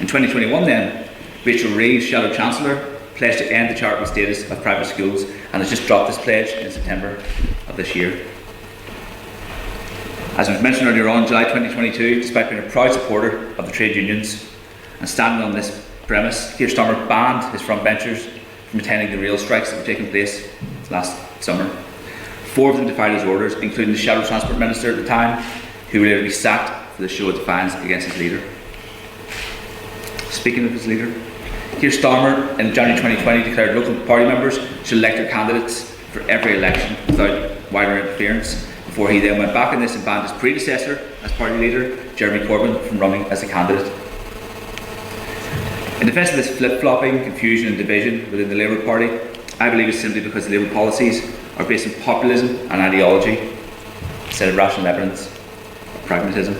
In 2021 then, Rachel Reeves, Shadow Chancellor, pledged to end the charitable status of private schools and has just dropped this pledge in September of this year. As was mentioned earlier on, in July 2022, despite being a proud supporter of the trade unions and standing on this premise, Keir Starmer banned his frontbenchers from attending the rail strikes that were taking place last summer. 4 of them defied his orders, including the Shadow Transport Minister at the time, who would later be sacked for the show of defiance against his leader. Speaking of his leader, Keir Starmer in January 2020 declared local party members should elect their candidates for every election without wider interference, before he then went back on this and banned his predecessor as party leader, Jeremy Corbyn, from running as a candidate. In defence of this flip-flopping, confusion and division within the Labour Party, I believe it's simply because the Labour policies are based on populism and ideology instead of rational evidence or pragmatism.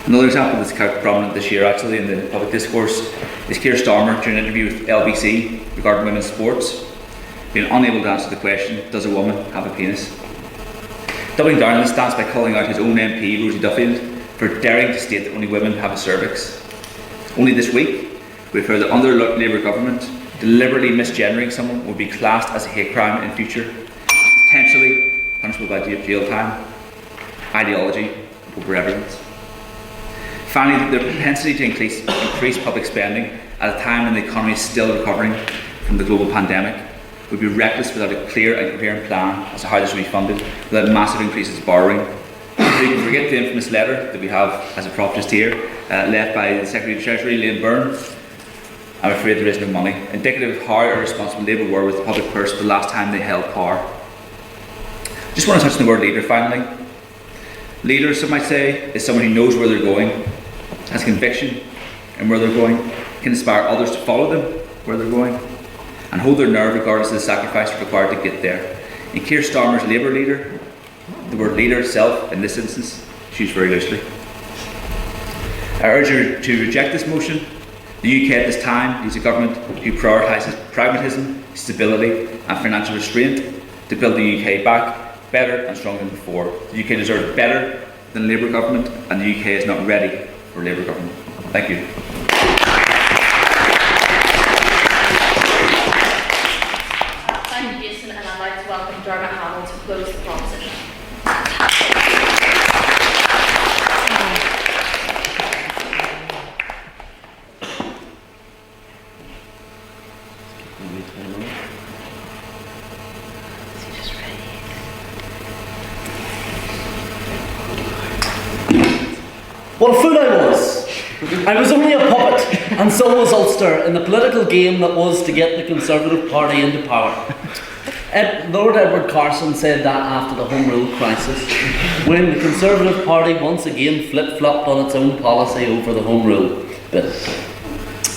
Another example that's quite prominent this year actually in the public discourse is Keir Starmer during an interview with LBC regarding women's sports, being unable to answer the question, does a woman have a penis? Doubling down on this stance by calling out his own MP, Rosie Duffield, for daring to state that only women have a cervix. Only this week, we've heard that under the Labour government, deliberately misgendering someone would be classed as a hate crime in future, potentially punishable by jail time, ideology, over evidence. Finally, their propensity to increase public spending at a time when the economy is still recovering from the global pandemic would be reckless without a clear and coherent plan as to how this will be funded, without massive increases in borrowing. We can forget the infamous letter that we have as a prop just here, left by the Secretary of Treasury, Liam Byrne. I'm afraid there is no money, indicative of how irresponsible Labour were with the public purse the last time they held power. Just want to touch on the word leader finally. Leader, some might say, is someone who knows where they're going, has conviction in where they're going, can inspire others to follow them where they're going, and hold their nerve regardless of the sacrifice required to get there. In Keir Starmer's Labour leader, the word leader itself, in this instance, is used very loosely. I urge you to reject this motion. The UK at this time needs a government who prioritises pragmatism, stability and financial restraint to build the UK back better and stronger than before. The UK deserves better than a Labour government, and the UK is not ready for a Labour government. Thank you. Thank you, Jason, and I'd like to welcome Dermot Hamill to close the proposition. What a fool I was! I was only a puppet, and so was Ulster in the political game that was to get the Conservative Party into power. Lord Edward Carson said that after the Home Rule crisis, when the Conservative Party once again flip-flopped on its own policy over the Home Rule bill.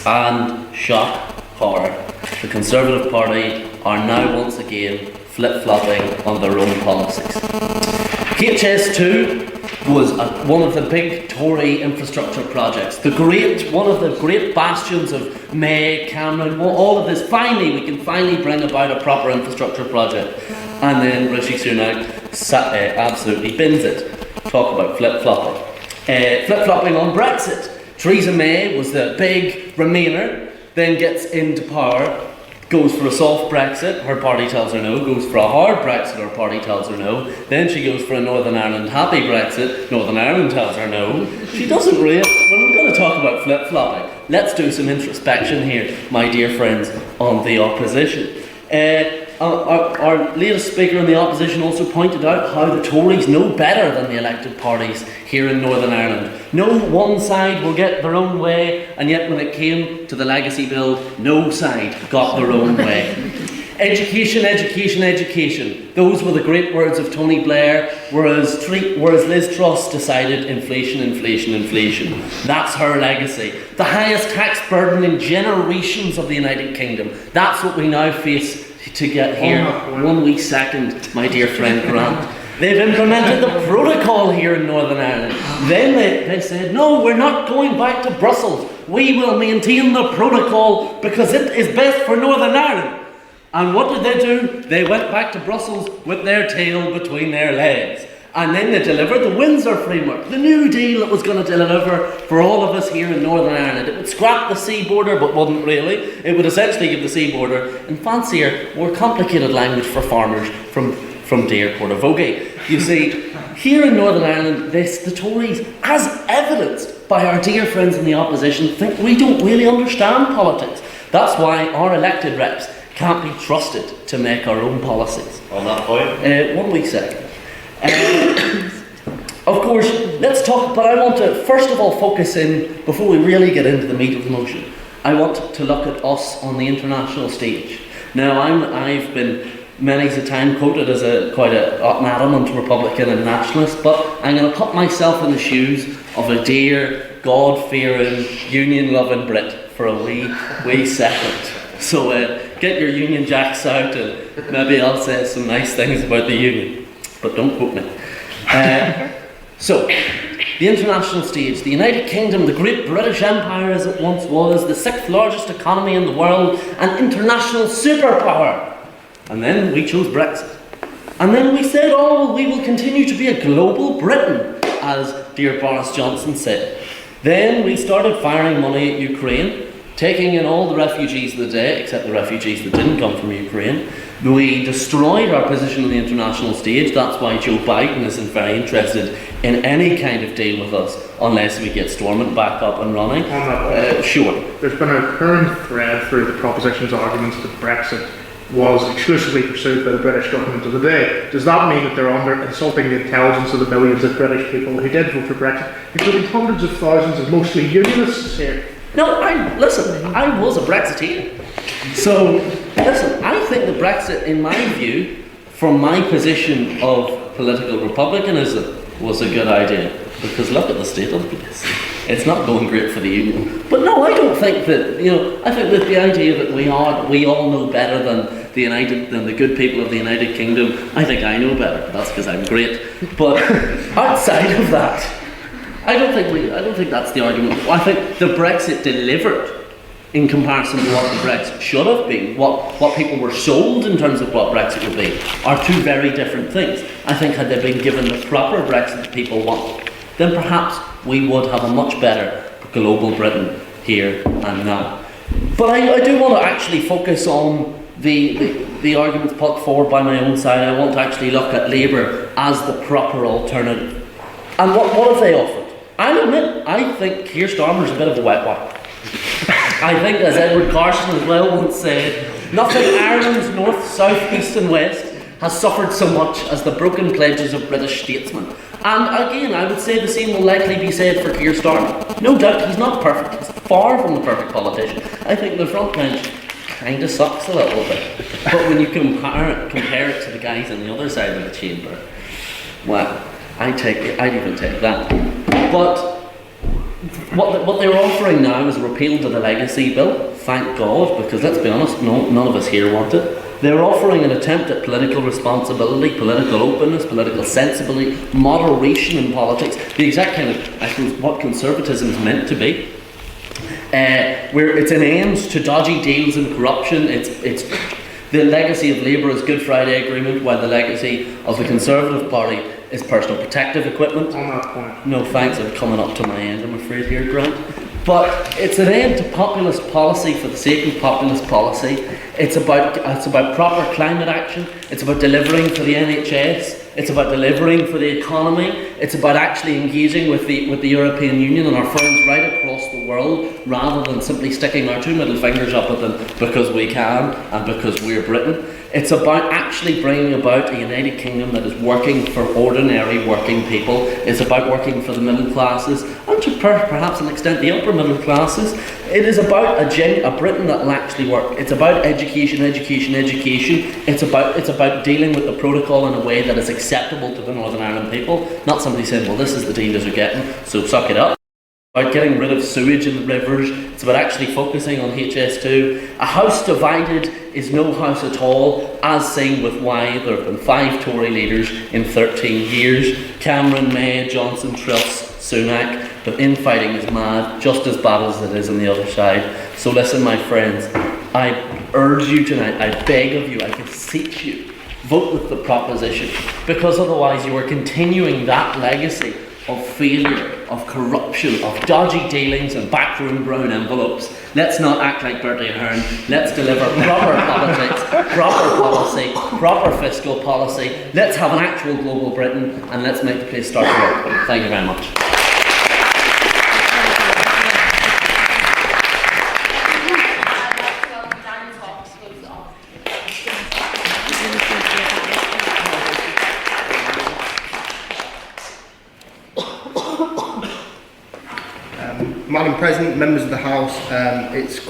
And, shock, horror, the Conservative Party are now once again flip-flopping on their own policies. HS2 was one of the big Tory infrastructure projects. One of the great bastions of May, Cameron, all of this. Finally, we can finally bring about a proper infrastructure project. And then Rishi Sunak absolutely bins it. Talk about flip-flopping. Flip-flopping on Brexit. Theresa May was the big Remainer, then gets into power, goes for a soft Brexit, her party tells her no. Goes for a hard Brexit, her party tells her no. Then she goes for a Northern Ireland happy Brexit, Northern Ireland tells her no. She doesn't really. When we're going to talk about flip-flopping, let's do some introspection here, my dear friends on the opposition. Our latest speaker in the opposition also pointed out how the Tories know better than the elected parties here in Northern Ireland. No one side will get their own way, and yet when it came to the legacy bill, no side got their own way. Education, education, education. Those were the great words of Tony Blair, whereas Liz Truss decided inflation, inflation, inflation. That's her legacy. The highest tax burden in generations of the United Kingdom. That's what we now face to get here. 1 wee second, my dear friend Grant. They've implemented the protocol here in Northern Ireland. Then they said, no, we're not going back to Brussels. We will maintain the protocol because it is best for Northern Ireland. And what did they do? They went back to Brussels with their tail between their legs. And then they delivered the Windsor Framework, the new deal that was going to deliver for all of us here in Northern Ireland. It would scrap the sea border, but wouldn't really. It would essentially give the sea border, in fancier, more complicated language for farmers from dear Portavogie. You see, here in Northern Ireland, the Tories, as evidenced by our dear friends in the opposition, think we don't really understand politics. That's why our elected reps can't be trusted to make our own policies. On that point? 1 week second. Of course, let's talk, but I want to first of all focus in, before we really get into the meat of the motion, I want to look at us on the international stage. Now, I've been many a time quoted as quite an adamant Republican and nationalist, but I'm going to put myself in the shoes of a dear, God-fearing, union-loving Brit for a wee second. So get your Union Jacks out and maybe I'll say some nice things about the Union. But don't quote me. So, the international stage, the United Kingdom, the great British Empire as it once was, the 6th largest economy in the world, an international superpower. And then we chose Brexit. And then we said, oh, well, we will continue to be a global Britain, as dear Boris Johnson said. Then we started firing money at Ukraine, taking in all the refugees of the day, except the refugees that didn't come from Ukraine. We destroyed our position on the international stage. That's why Joe Biden isn't very interested in any kind of deal with us unless we get Stormont back up and running. Sure. There's been a current thread through the proposition's arguments that Brexit was exclusively pursued by the British government of the day. Does that mean that they're insulting the intelligence of the millions of British people who did vote for Brexit, including hundreds of thousands of mostly unionists here? No, I was a Brexiteer. So, listen, I think that Brexit, in my view, from my position of political republicanism, was a good idea. Because look at the state of the place. It's not going great for the Union. But no, I don't think that, I think that the idea that we all know better than the good people of the United Kingdom, I think I know better. That's because I'm great. But outside of that, I don't think that's the argument. I think the Brexit delivered in comparison to what the Brexit should have been, what people were sold in terms of what Brexit would be, are two very different things. I think had they been given the proper Brexit that people want, then perhaps we would have a much better global Britain here and now. But I do want to actually focus on the arguments put forward by my own side. I want to actually look at Labour as the proper alternative. And what have they offered? I'll admit, I think Keir Starmer's a bit of a wet wipe. I think, as Edward Carson as well once said, nothing Ireland's north, south, east and west has suffered so much as the broken pledges of British statesmen. And again, I would say the same will likely be said for Keir Starmer. No doubt he's not perfect. He's far from the perfect politician. I think the front bench kind of sucks a little bit. But when you compare it to the guys on the other side of the chamber, well, I'd even take that. But what they're offering now is a repeal to the legacy bill. Thank God, because let's be honest, none of us here want it. They're offering an attempt at political responsibility, political openness, political sensibility, moderation in politics, the exact kind of, I suppose, what conservatism is meant to be. Where it's an end to dodgy deals and corruption. It's the legacy of Labour is Good Friday Agreement, while the legacy of the Conservative Party is personal protective equipment. On that point. No thanks, I'm coming up to my end, I'm afraid here, Grant. But it's an end to populist policy for the sake of populist policy. It's about proper climate action. It's about delivering for the NHS. It's about delivering for the economy. It's about actually engaging with the European Union and our friends right across the world, rather than simply sticking our two middle fingers up at them because we can and because we're Britain. It's about actually bringing about a United Kingdom that is working for ordinary working people. It's about working for the middle classes and to perhaps an extent the upper middle classes. It is about a Britain that will actually work. It's about education, education, education. It's about dealing with the protocol in a way that is acceptable to the Northern Ireland people. Not somebody saying, well, this is the deal you're getting, so suck it up. About getting rid of sewage in the rivers. It's about actually focusing on HS2. A house divided is no house at all, as seen with why there have been 5 Tory leaders in 13 years. Cameron, May, Johnson, Truss, Sunak. The infighting is mad, just as bad as it is on the other side. So listen, my friends, I urge you tonight, I beg of you, I beseech you, vote with the proposition, because otherwise you are continuing that legacy of failure, of corruption, of dodgy dealings and backroom brown envelopes. Let's not act like Bertie Ahern. Let's deliver proper politics, proper policy, proper fiscal policy. Let's have an actual global Britain, and let's make the place start to work. Thank you very much. Madam President, members of the House, it's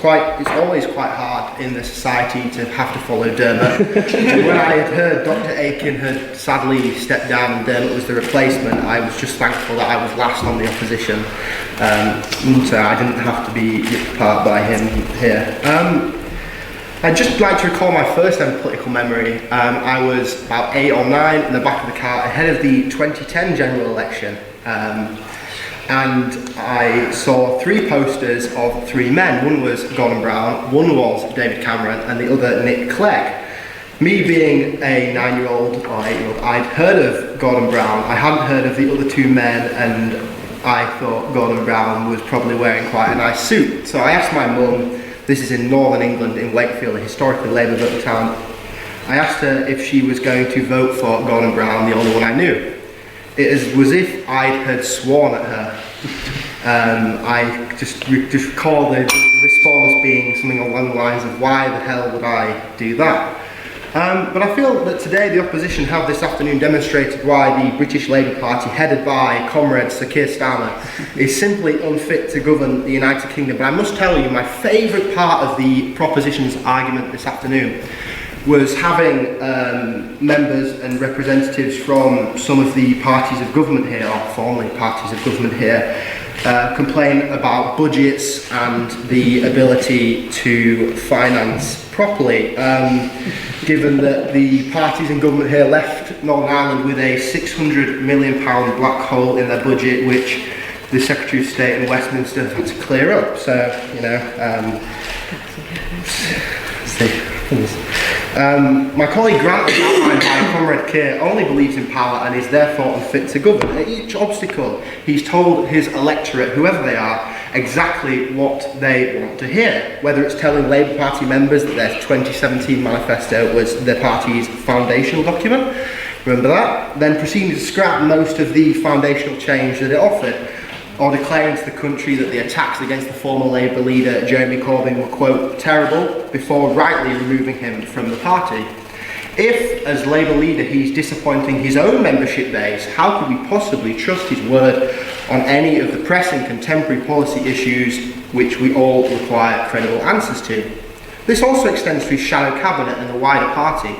always quite hard in this society to have to follow Dermot. When I had heard Dr. Aiken had sadly stepped down and Dermot was the replacement, I was just thankful that I was last on the opposition, so I didn't have to be ripped apart by him here. I'd just like to recall my first ever political memory. I was about 8 or 9 in the back of the car ahead of the 2010 general election. And I saw 3 posters of 3 men. One was Gordon Brown, one was David Cameron, and the other Nick Clegg. Me being a 9-year-old or 8-year-old, I'd heard of Gordon Brown. I hadn't heard of the other 2 men, and I thought Gordon Brown was probably wearing quite a nice suit. So I asked my mum, this is in northern England, in Wakefield, a historically Labour vote town. I asked her if she was going to vote for Gordon Brown, the only one I knew. It was as if I had sworn at her. I just recall the response being something along the lines of, why the hell would I do that? But I feel that today the opposition have this afternoon demonstrated why the British Labour Party, headed by Comrade Sir Keir Starmer, is simply unfit to govern the United Kingdom. But I must tell you, my favourite part of the proposition's argument this afternoon was having members and representatives from some of the parties of government here, or formerly parties of government here, complain about budgets and the ability to finance properly, given that the parties in government here left Northern Ireland with a £600 million black hole in their budget, which the Secretary of State in Westminster had to clear up. So, you know, my colleague Grant, outlined by Comrade Keir, only believes in power and is therefore unfit to govern. At each obstacle, he's told his electorate, whoever they are, exactly what they want to hear. Whether it's telling Labour Party members that their 2017 manifesto was their party's foundational document, remember that? Then proceeding to scrap most of the foundational change that it offered, or declaring to the country that the attacks against the former Labour leader Jeremy Corbyn were, quote, terrible, before rightly removing him from the party. If, as Labour leader, he's disappointing his own membership base, how could we possibly trust his word on any of the pressing contemporary policy issues which we all require credible answers to? This also extends to his shadow cabinet and the wider party,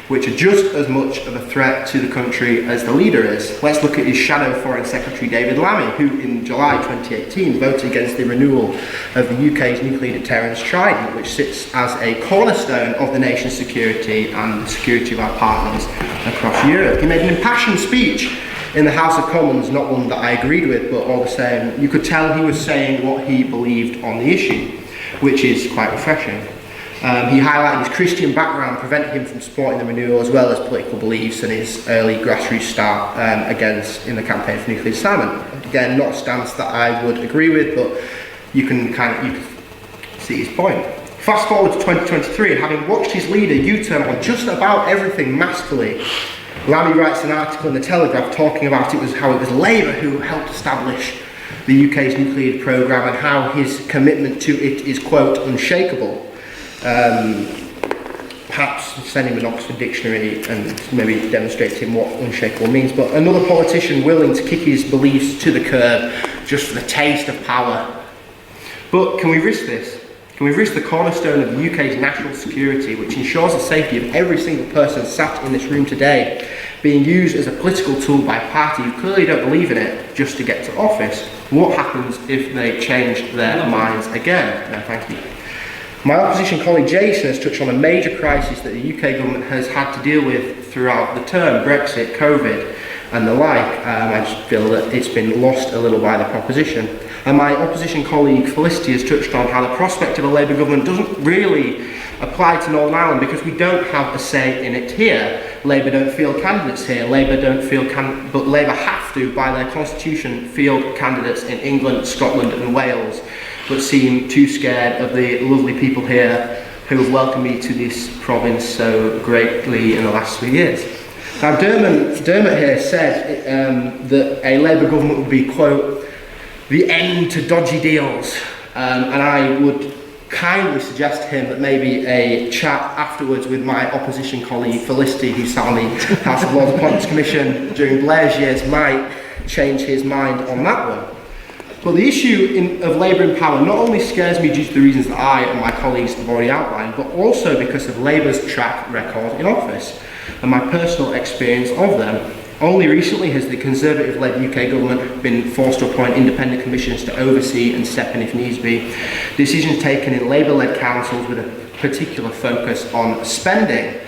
which are just as much of a threat to the country as the leader is. Let's look at his shadow Foreign Secretary David Lammy, who in July 2018 voted against the renewal of the UK's nuclear deterrence trident, which sits as a cornerstone of the nation's security and the security of our partners across Europe. He made an impassioned speech in the House of Commons, not one that I agreed with, but all the same, you could tell he was saying what he believed on the issue, which is quite refreshing. He highlighted his Christian background preventing him from supporting the renewal, as well as political beliefs and his early grassroots start in the campaign for nuclear disarmament. Again, not a stance that I would agree with, but you can see his point. Fast forward to 2023, and having watched his leader U-turn on just about everything masterfully, Larry writes an article in the Telegraph talking about how it was Labour who helped establish the UK's nuclear programme and how his commitment to it is, quote, unshakable. Perhaps send him an Oxford dictionary and maybe demonstrate to him what unshakable means, but another politician willing to kick his beliefs to the curb just for the taste of power. But can we risk this? Can we risk the cornerstone of the UK's national security, which ensures the safety of every single person sat in this room today, being used as a political tool by a party who clearly don't believe in it just to get to office? What happens if they change their minds again? No, thank you. My opposition colleague Jason has touched on a major crisis that the UK government has had to deal with throughout the term, Brexit, COVID and the like. I just feel that it's been lost a little by the proposition. And my opposition colleague Felicity has touched on how the prospect of a Labour government doesn't really apply to Northern Ireland because we don't have a say in it here. Labour don't field candidates here. Labour don't field but Labour have to, by their constitution, field candidates in England, Scotland and Wales, but seem too scared of the lovely people here who have welcomed me to this province so greatly in the last 3 years. Now Dermot here said that a Labour government would be, quote, the end to dodgy deals, and I would kindly suggest to him that maybe a chat afterwards with my opposition colleague Felicity, who sat on the House of Lords Appointments Commission during Blair's years, might change his mind on that one. But the issue of Labour in power not only scares me due to the reasons that I and my colleagues have already outlined, but also because of Labour's track record in office and my personal experience of them. Only recently has the Conservative-led UK government been forced to appoint independent commissions to oversee and step in if needs be. Decisions taken in Labour-led councils with a particular focus on spending.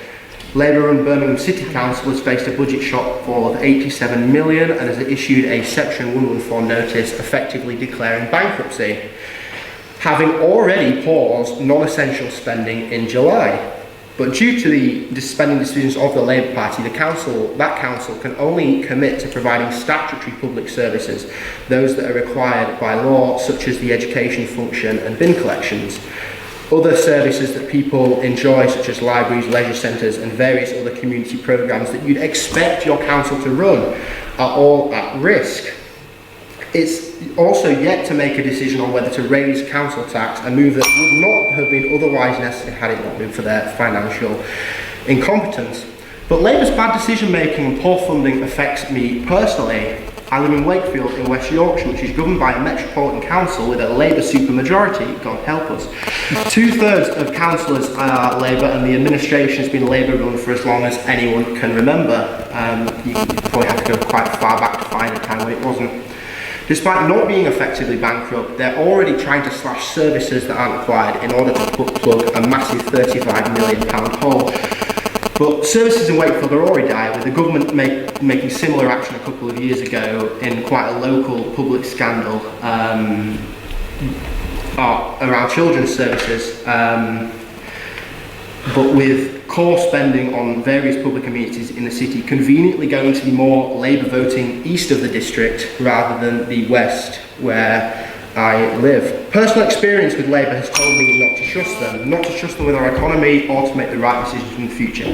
Labour-run Birmingham City Council has faced a budget shortfall of 87 million and has issued a Section 114 notice effectively declaring bankruptcy, having already paused non-essential spending in July. But due to the spending decisions of the Labour Party, that council can only commit to providing statutory public services, those that are required by law, such as the education function and bin collections. Other services that people enjoy, such as libraries, leisure centres and various other community programmes that you'd expect your council to run, are all at risk. It's also yet to make a decision on whether to raise council tax, a move that would not have been otherwise necessary had it not been for their financial incompetence. But Labour's bad decision making and poor funding affects me personally. I live in Wakefield in West Yorkshire, which is governed by a metropolitan council with a Labour supermajority, God help us. 2/3 of councillors are Labour and the administration has been Labour run for as long as anyone can remember. You probably have to go quite far back to find a time when it wasn't. Despite not being effectively bankrupt, they're already trying to slash services that aren't required in order to plug a massive £35 million hole. But services in Wakefield are already dire, with the government making similar action a couple of years ago in quite a local public scandal around children's services, but with core spending on various public amenities in the city conveniently going to be more Labour voting east of the district rather than the west where I live. Personal experience with Labour has told me not to trust them with our economy or to make the right decisions in the future.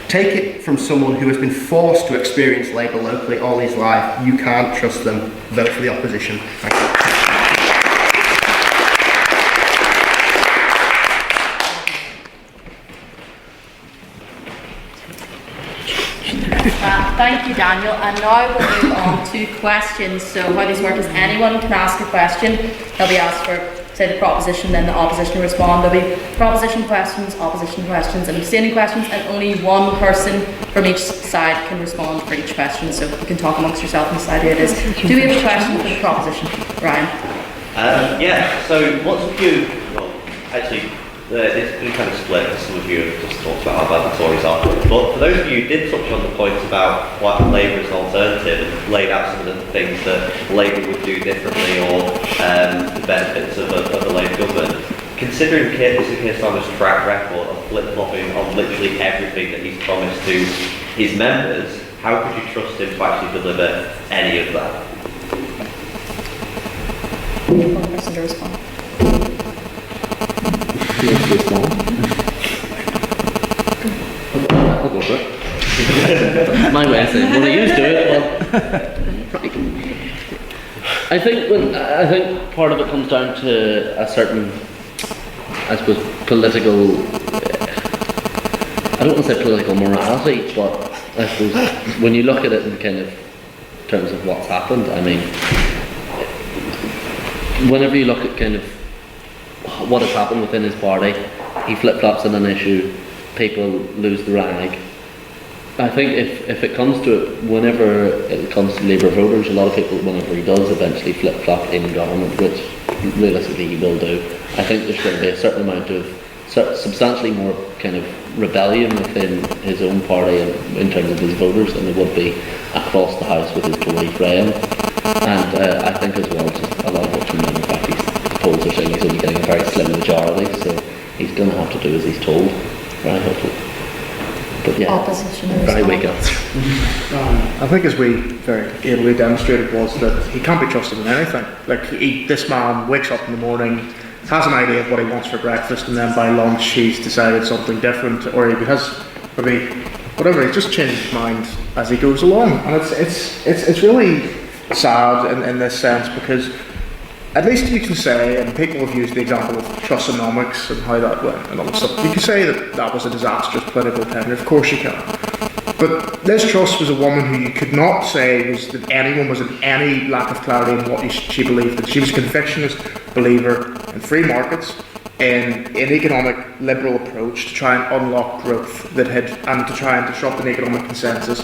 Take it from someone who has been forced to experience Labour locally all his life. You can't trust them. Vote for the opposition. Thank you. Thank you, Daniel. And now we'll move on to questions. So how these work is anyone can ask a question. They'll be asked for, say, the proposition, then the opposition will respond. There'll be proposition questions, opposition questions, and abstaining questions, and only one person from each side can respond for each question. So you can talk amongst yourself and decide who it is. Do we have a question for the proposition? Ryan? Yeah, so what's a few, well, actually, it's been kind of split, because some of you have just talked about how bad the Tories are. But for those of you who did touch on the point about what Labour is an alternative and laid out some of the things that Labour would do differently or the benefits of a Labour government, considering Mr Keir Starmer's track record of flip-flopping on literally everything that he's promised to his members, how could you trust him to actually deliver any of that? One person to respond. You want to go small? I'll go for it. My way of saying, well, I used to it. Well, I think part of it comes down to a certain, I suppose, political. I don't want to say political morality, but I suppose when you look at it in kind of terms of what's happened, I mean, whenever you look at kind of what has happened within his party, he flip-flops on an issue, people lose the rag. I think if it comes to it, whenever it comes to Labour voters, a lot of people, whenever he does eventually flip-flop in government, which realistically he will do, I think there's going to be a certain amount of, substantially more kind of rebellion within his own party in terms of his voters than there would be across the House with his Tory friend. And I think as well, just a lot of what's remembered, in fact, his polls are saying he's only getting a very slim majority, so he's going to have to do as he's told, very hopefully. But yeah, opposition very weak answer. I think as we very ably demonstrated was that he can't be trusted in anything. Like this man wakes up in the morning, has an idea of what he wants for breakfast, and then by lunch he's decided something different, or he has maybe whatever. He just changed his mind as he goes along, and it's really sad in this sense, because at least you can say, and people have used the example of Trussonomics and how that went and all that stuff, you can say that was a disastrous political tender, of course you can. But Liz Truss was a woman who you could not say that anyone was in any lack of clarity in what she believed. That she was a convictionist believer in free markets, in an economic liberal approach to try and unlock growth and to try and disrupt an economic consensus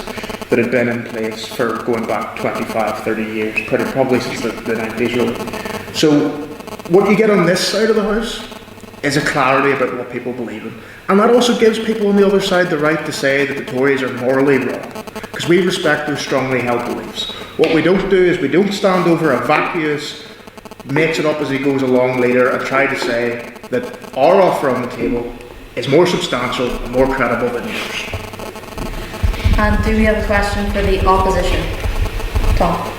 that had been in place for going back 25, 30 years, probably since the 90s really. So what you get on this side of the House is a clarity about what people believe in. And that also gives people on the other side the right to say that the Tories are morally wrong, because we respect their strongly held beliefs. What we don't do is we don't stand over a vacuous, makes it up as he goes along later and try to say that our offer on the table is more substantial and more credible than yours. And do we have a question for the opposition? Tom?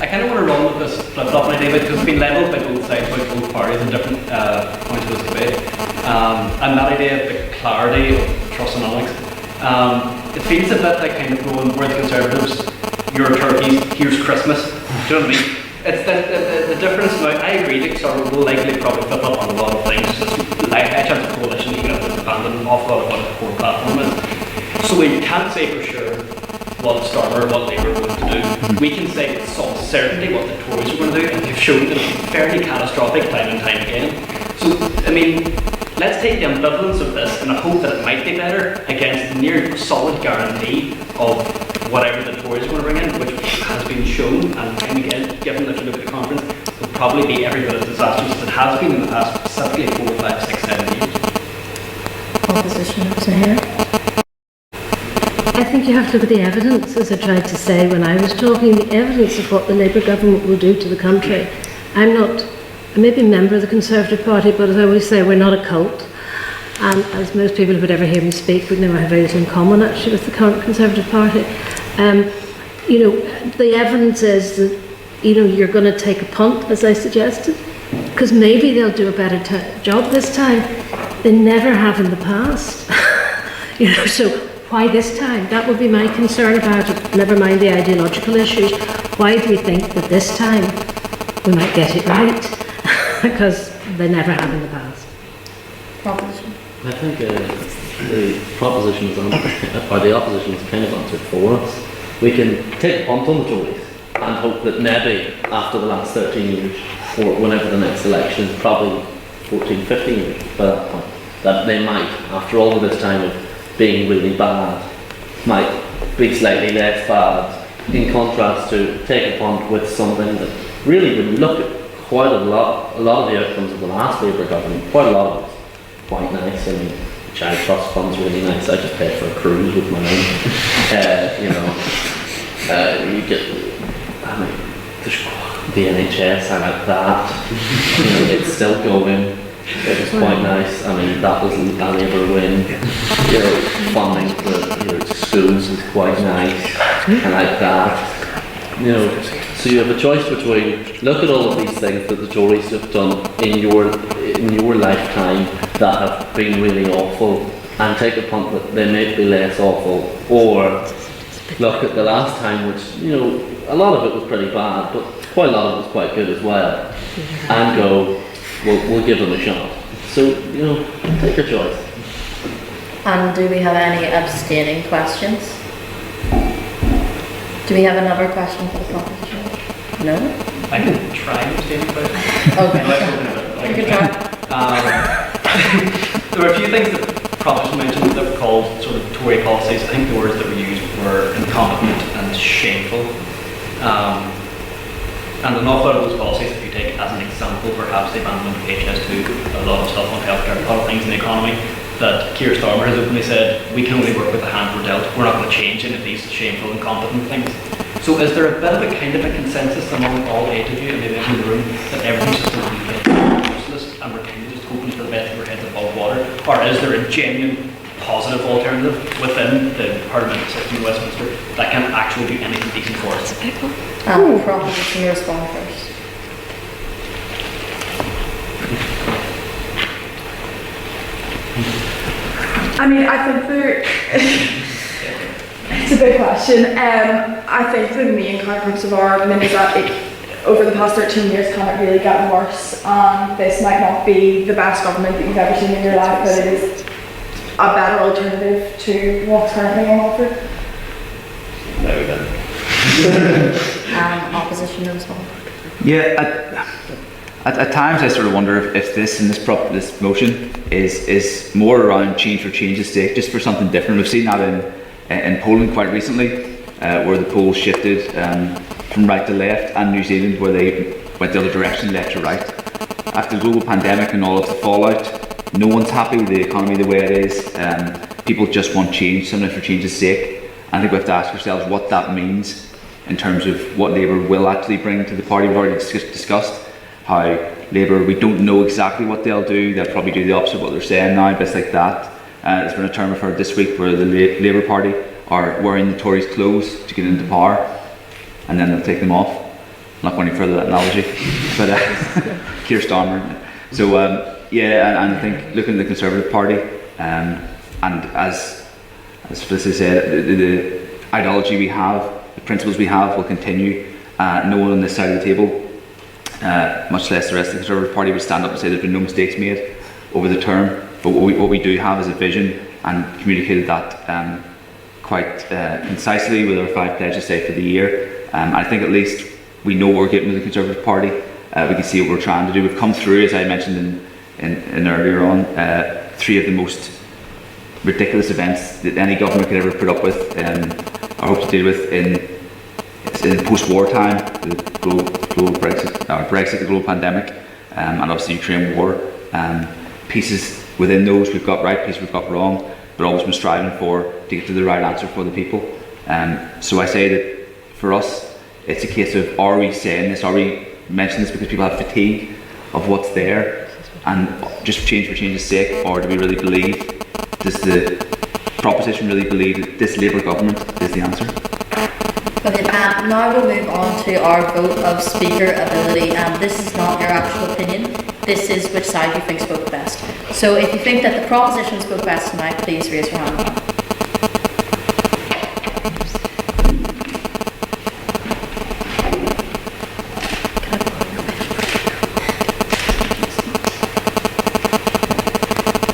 I kind of want to run with this flip-flop idea because it's been levelled by both sides, by both parties in different points of this debate. And that idea of the clarity of Trussonomics, it feels a bit like kind of going, we're the Conservatives, you're turkeys, here's Christmas. Do you know what I mean? It's the difference now. I agree that Conservatives will likely probably flip up on a lot of things. I chance of coalition, even if it's abandoned an awful lot of what the core platform is. So we can't say for sure what Starmer, what Labour are going to do. We can say with some certainty what the Tories are going to do, and they've shown that it's fairly catastrophic time and time again. So, I mean, let's take the ambivalence of this and I hope that it might be better against the near solid guarantee of whatever the Tories are going to bring in, which has been shown, and time again, given that you look at the conference, will probably be every bit as disastrous as it has been in the past, specifically 4, 5, 6, 7 years. Opposition over here. I think you have to look at the evidence, as I tried to say when I was talking, the evidence of what the Labour government will do to the country. I may be a member of the Conservative Party, but as I always say, we're not a cult. And as most people who would ever hear me speak would know, I have very little in common actually with the current Conservative Party. The evidence is that, you're going to take a punt, as I suggested, because maybe they'll do a better job this time. They never have in the past. So why this time? That would be my concern about it, never mind the ideological issues. Why do we think that this time we might get it right? Because they never have in the past. Proposition. I think the proposition is or the opposition is kind of answered for us. We can take a punt on the Tories and hope that maybe after the last 13 years, or whenever the next election is, probably 14, 15 years by that point, that they might, after all of this time of being really bad, might be slightly less bad, in contrast to take a punt with something that really, when you look at quite a lot of the outcomes of the last Labour government, quite a lot of it was quite nice. I mean, child trust fund's really nice. I just paid for a cruise with my own. You get, the NHS, I like that. It's still going. It was quite nice. I mean, that was a Labour win. Funding for schools is quite nice. I like that. So you have a choice between look at all of these things that the Tories have done in your lifetime that have been really awful and take a punt that they may be less awful, or look at the last time, which, you know, a lot of it was pretty bad, but quite a lot of it was quite good as well, and go, we'll give them a shot. So, you know, take your choice. And do we have any abstaining questions? Do we have another question for the proposition? No? I can try and abstain a question. Okay. You can try. There were a few things that proposition mentioned that were called sort of Tory policies. I think the words that were used were incompetent and shameful. And an awful lot of those policies, if you take as an example, perhaps the abandonment of HS2, a lot of stuff on healthcare, a lot of things in the economy, that Keir Starmer has openly said, we can only work with the hand we're dealt. We're not going to change any of these shameful, incompetent things. So is there a bit of a kind of a consensus among all 8 of you, and maybe in the room, that everything's just going to be useless, and we're kind of just hoping for the best of our heads above water? Or is there a genuine positive alternative within the Parliament system in Westminster that can actually do anything decent for us? Proposition, you respond first. I mean, I think it's a big question. I think the main counterpoints of our argument is that over the past 13 years, can it really get worse? This might not be the best government that you've ever seen in your life, but it is a better alternative to what's currently on offer. There we go. Opposition to respond. Yeah, at times I sort of wonder if this motion is more around change for change's sake, just for something different. We've seen that in Poland quite recently, where the polls shifted from right to left, and New Zealand where they went the other direction, left to right. After the global pandemic and all of the fallout, no one's happy with the economy the way it is. People just want change, something for change's sake. I think we have to ask ourselves what that means in terms of what Labour will actually bring to the party. We've already discussed how Labour, we don't know exactly what they'll do. They'll probably do the opposite of what they're saying now, bits like that. There's been a term I've heard this week where the Labour Party are wearing the Tories' clothes to get into power, and then they'll take them off. I'm not going any further with that analogy, but Keir Starmer. So yeah, and I think looking at the Conservative Party, and as Felicity said, the ideology we have, the principles we have will continue. No one on this side of the table, much less the rest of the Conservative Party, would stand up and say there's been no mistakes made over the term. But what we do have is a vision, and communicated that quite concisely with our 5 pledges, say, for the year. I think at least we know what we're getting with the Conservative Party. We can see what we're trying to do. We've come through, as I mentioned in earlier on, 3 of the most ridiculous events that any government could ever put up with, or hope to deal with in post-war time, the global Brexit, the global pandemic, and obviously the Ukraine war. Pieces within those we've got right, pieces we've got wrong, but always been striving to get to the right answer for the people. So I say that for us, it's a case of, are we saying this, are we mentioning this because people have fatigue of what's there and just change for change's sake, or do we really believe, does the proposition really believe that this Labour government is the answer? Okay, now we'll move on to our vote of speaker ability. This is not your actual opinion. This is which side you think spoke best. So if you think that the proposition spoke best tonight, please raise your hand.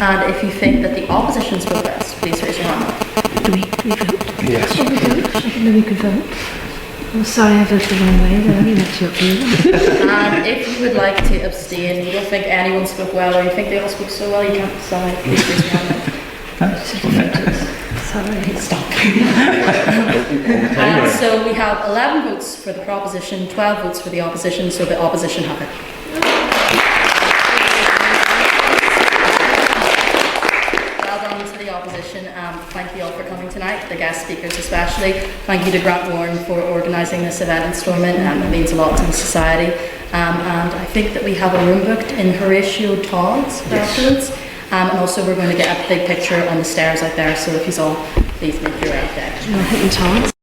And if you think that the opposition spoke best, please raise your hand. Do we vote? Yes. Oh, we do? I didn't know we could vote. Oh, sorry, I voted the wrong way there. You meant to appeal. And if you would like to abstain, you don't think anyone spoke well, or you think they all spoke so well, you can't decide, please raise your hand. Sorry. Stop. So we have 11 votes for the proposition, 12 votes for the opposition, so the opposition have it. Well done to the opposition. Thank you all for coming tonight, the guest speakers especially. Thank you to Grant Warren for organising this event in Stormont. It means a lot to the society. And I think that we have a room booked in Horatio Todd's afterwards. And also we're going to get a big picture on the stairs out there, so if you all please make your way out there. Hitting Todd's.